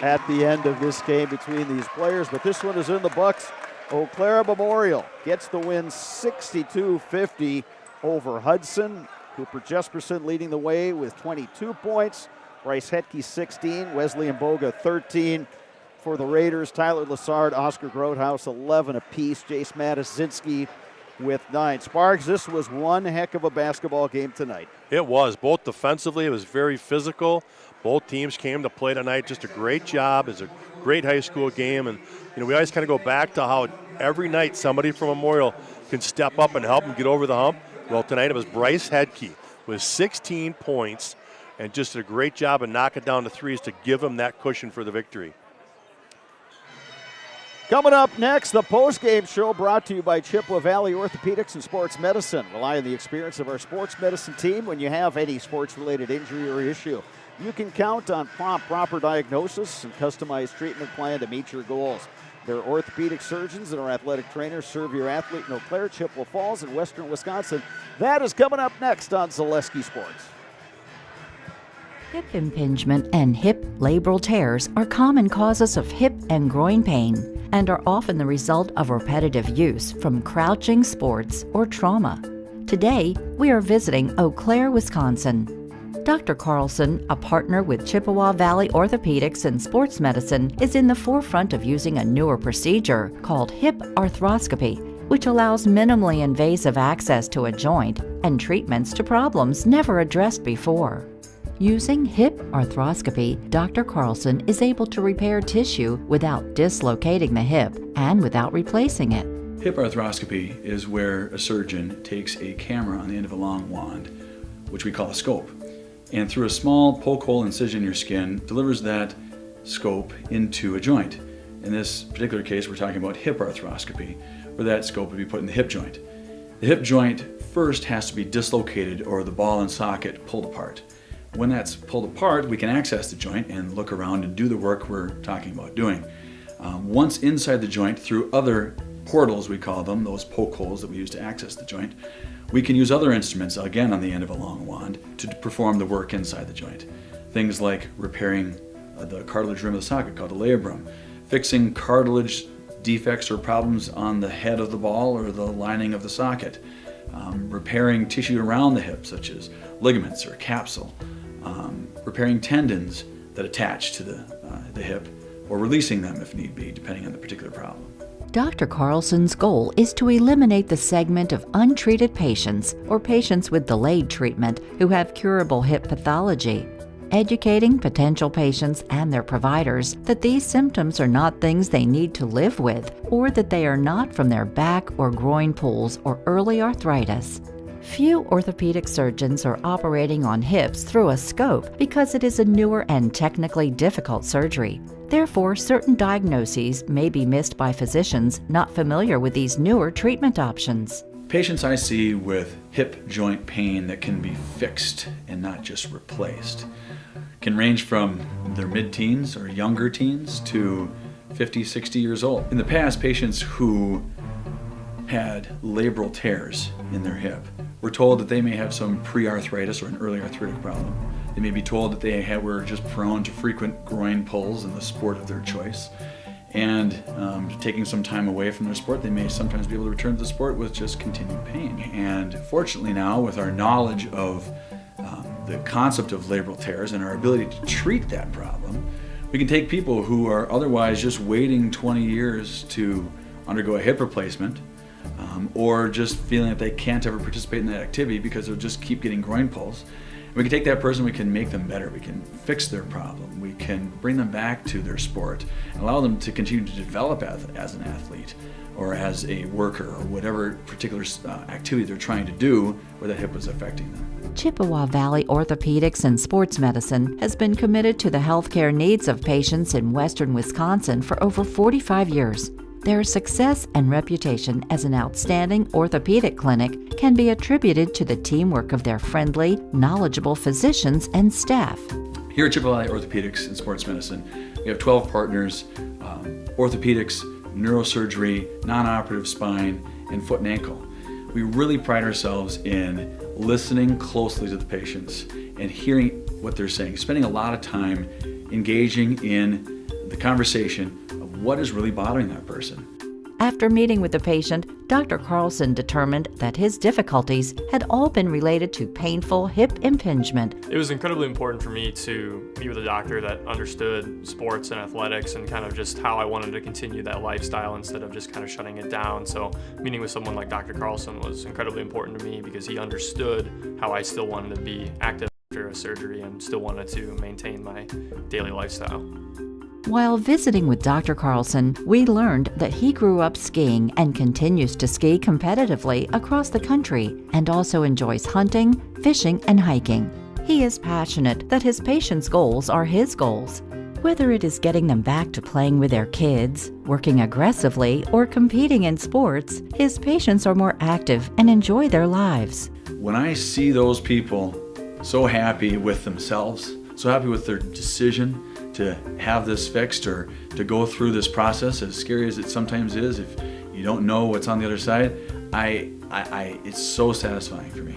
at the end of this game between these players, but this one is in the books. Eau Claire Memorial gets the win 62-50 over Hudson. Cooper Jesperson leading the way with 22 points. Bryce Hetke 16, Wesley Mboga 13. For the Raiders, Tyler Lassard, Oscar Grotehouse 11 apiece. Jace Matazinski with 9. Sparks, this was one heck of a basketball game tonight. It was. Both defensively, it was very physical. Both teams came to play tonight. Just a great job. It's a great high school game. And, we always kind of go back to how every night somebody from Memorial can step up and help them get over the hump. Well, tonight it was Bryce Hetke with 16 points and just a great job of knocking down the threes to give them that cushion for the victory. Coming up next, the post-game show brought to you by Chippewa Valley Orthopedics and Sports Medicine. Rely on the experience of our sports medicine team when you have any sports-related injury or issue. You can count on prompt, proper diagnosis and customized treatment plan to meet your goals. Their orthopedic surgeons and our athletic trainers serve your athlete in Eau Claire, Chippewa Falls, and Western Wisconsin. That is coming up next on Zaleski Sports. Hip impingement and hip labral tears are common causes of hip and groin pain. and are often the result of repetitive use from crouching sports or trauma. Today, we are visiting Eau Claire, Wisconsin. Dr. Carlson, a partner with Chippewa Valley Orthopedics and Sports Medicine, is in the forefront of using a newer procedure called hip arthroscopy, which allows minimally invasive access to a joint and treatments to problems never addressed before. Using hip arthroscopy, Dr. Carlson is able to repair tissue without dislocating the hip and without replacing it. Hip arthroscopy is where a surgeon takes a camera on the end of a long wand, which we call a scope, and through a small poke hole incision in your skin, delivers that scope into a joint. In this particular case, we're talking about hip arthroscopy, where that scope would be put in the hip joint. The hip joint first has to be dislocated or the ball and socket pulled apart. When that's pulled apart, we can access the joint and look around and do the work we're talking about doing. Once inside the joint, through other portals, we call them, those poke holes that we use to access the joint, we can use other instruments, again on the end of a long wand, to perform the work inside the joint. Things like repairing the cartilage rim of the socket, called the labrum, fixing cartilage defects or problems on the head of the ball or the lining of the socket, repairing tissue around the hip, such as ligaments or capsule, repairing tendons that attach to the hip, or releasing them if need be, depending on the particular problem. Dr. Carlson's goal is to eliminate the segment of untreated patients or patients with delayed treatment who have curable hip pathology, educating potential patients and their providers that these symptoms are not things they need to live with, or that they are not from their back or groin pulls or early arthritis. Few orthopedic surgeons are operating on hips through a scope because it is a newer and technically difficult surgery. Therefore, certain diagnoses may be missed by physicians not familiar with these newer treatment options. Patients I see with hip joint pain that can be fixed and not just replaced can range from their mid-teens or younger teens to 50, 60 years old. In the past, patients who had labral tears in their hip were told that they may have some pre-arthritis or an early arthritic problem. They may be told that they were just prone to frequent groin pulls in the sport of their choice. And taking some time away from their sport, they may sometimes be able to return to the sport with just continued pain. And fortunately now, with our knowledge of the concept of labral tears and our ability to treat that problem, we can take people who are otherwise just waiting 20 years to undergo a hip replacement, or just feeling that they can't ever participate in that activity because they'll just keep getting groin pulls. We can take that person, we can make them better, we can fix their problem, we can bring them back to their sport, and allow them to continue to develop as an athlete or as a worker or whatever particular activity they're trying to do where that hip was affecting them. Chippewa Valley Orthopedics and Sports Medicine has been committed to the healthcare needs of patients in western Wisconsin for over 45 years. Their success and reputation as an outstanding orthopedic clinic can be attributed to the teamwork of their friendly, knowledgeable physicians and staff. Here at Chippewa Valley Orthopedics and Sports Medicine, we have 12 partners, orthopedics, neurosurgery, non-operative spine, and foot and ankle. We really pride ourselves in listening closely to the patients and hearing what they're saying, spending a lot of time engaging in the conversation of what is really bothering that person. After meeting with the patient, Dr. Carlson determined that his difficulties had all been related to painful hip impingement. It was incredibly important for me to meet with a doctor that understood sports and athletics and kind of just how I wanted to continue that lifestyle instead of just kind of shutting it down. So meeting with someone like Dr. Carlson was incredibly important to me because he understood how I still wanted to be active after a surgery and still wanted to maintain my daily lifestyle. While visiting with Dr. Carlson, we learned that he grew up skiing and continues to ski competitively across the country and also enjoys hunting, fishing, and hiking. He is passionate that his patients' goals are his goals. Whether it is getting them back to playing with their kids, working aggressively, or competing in sports, his patients are more active and enjoy their lives. When I see those people so happy with themselves, so happy with their decision to have this fixed or to go through this process, as scary as it sometimes is, if you don't know what's on the other side, it's so satisfying for me.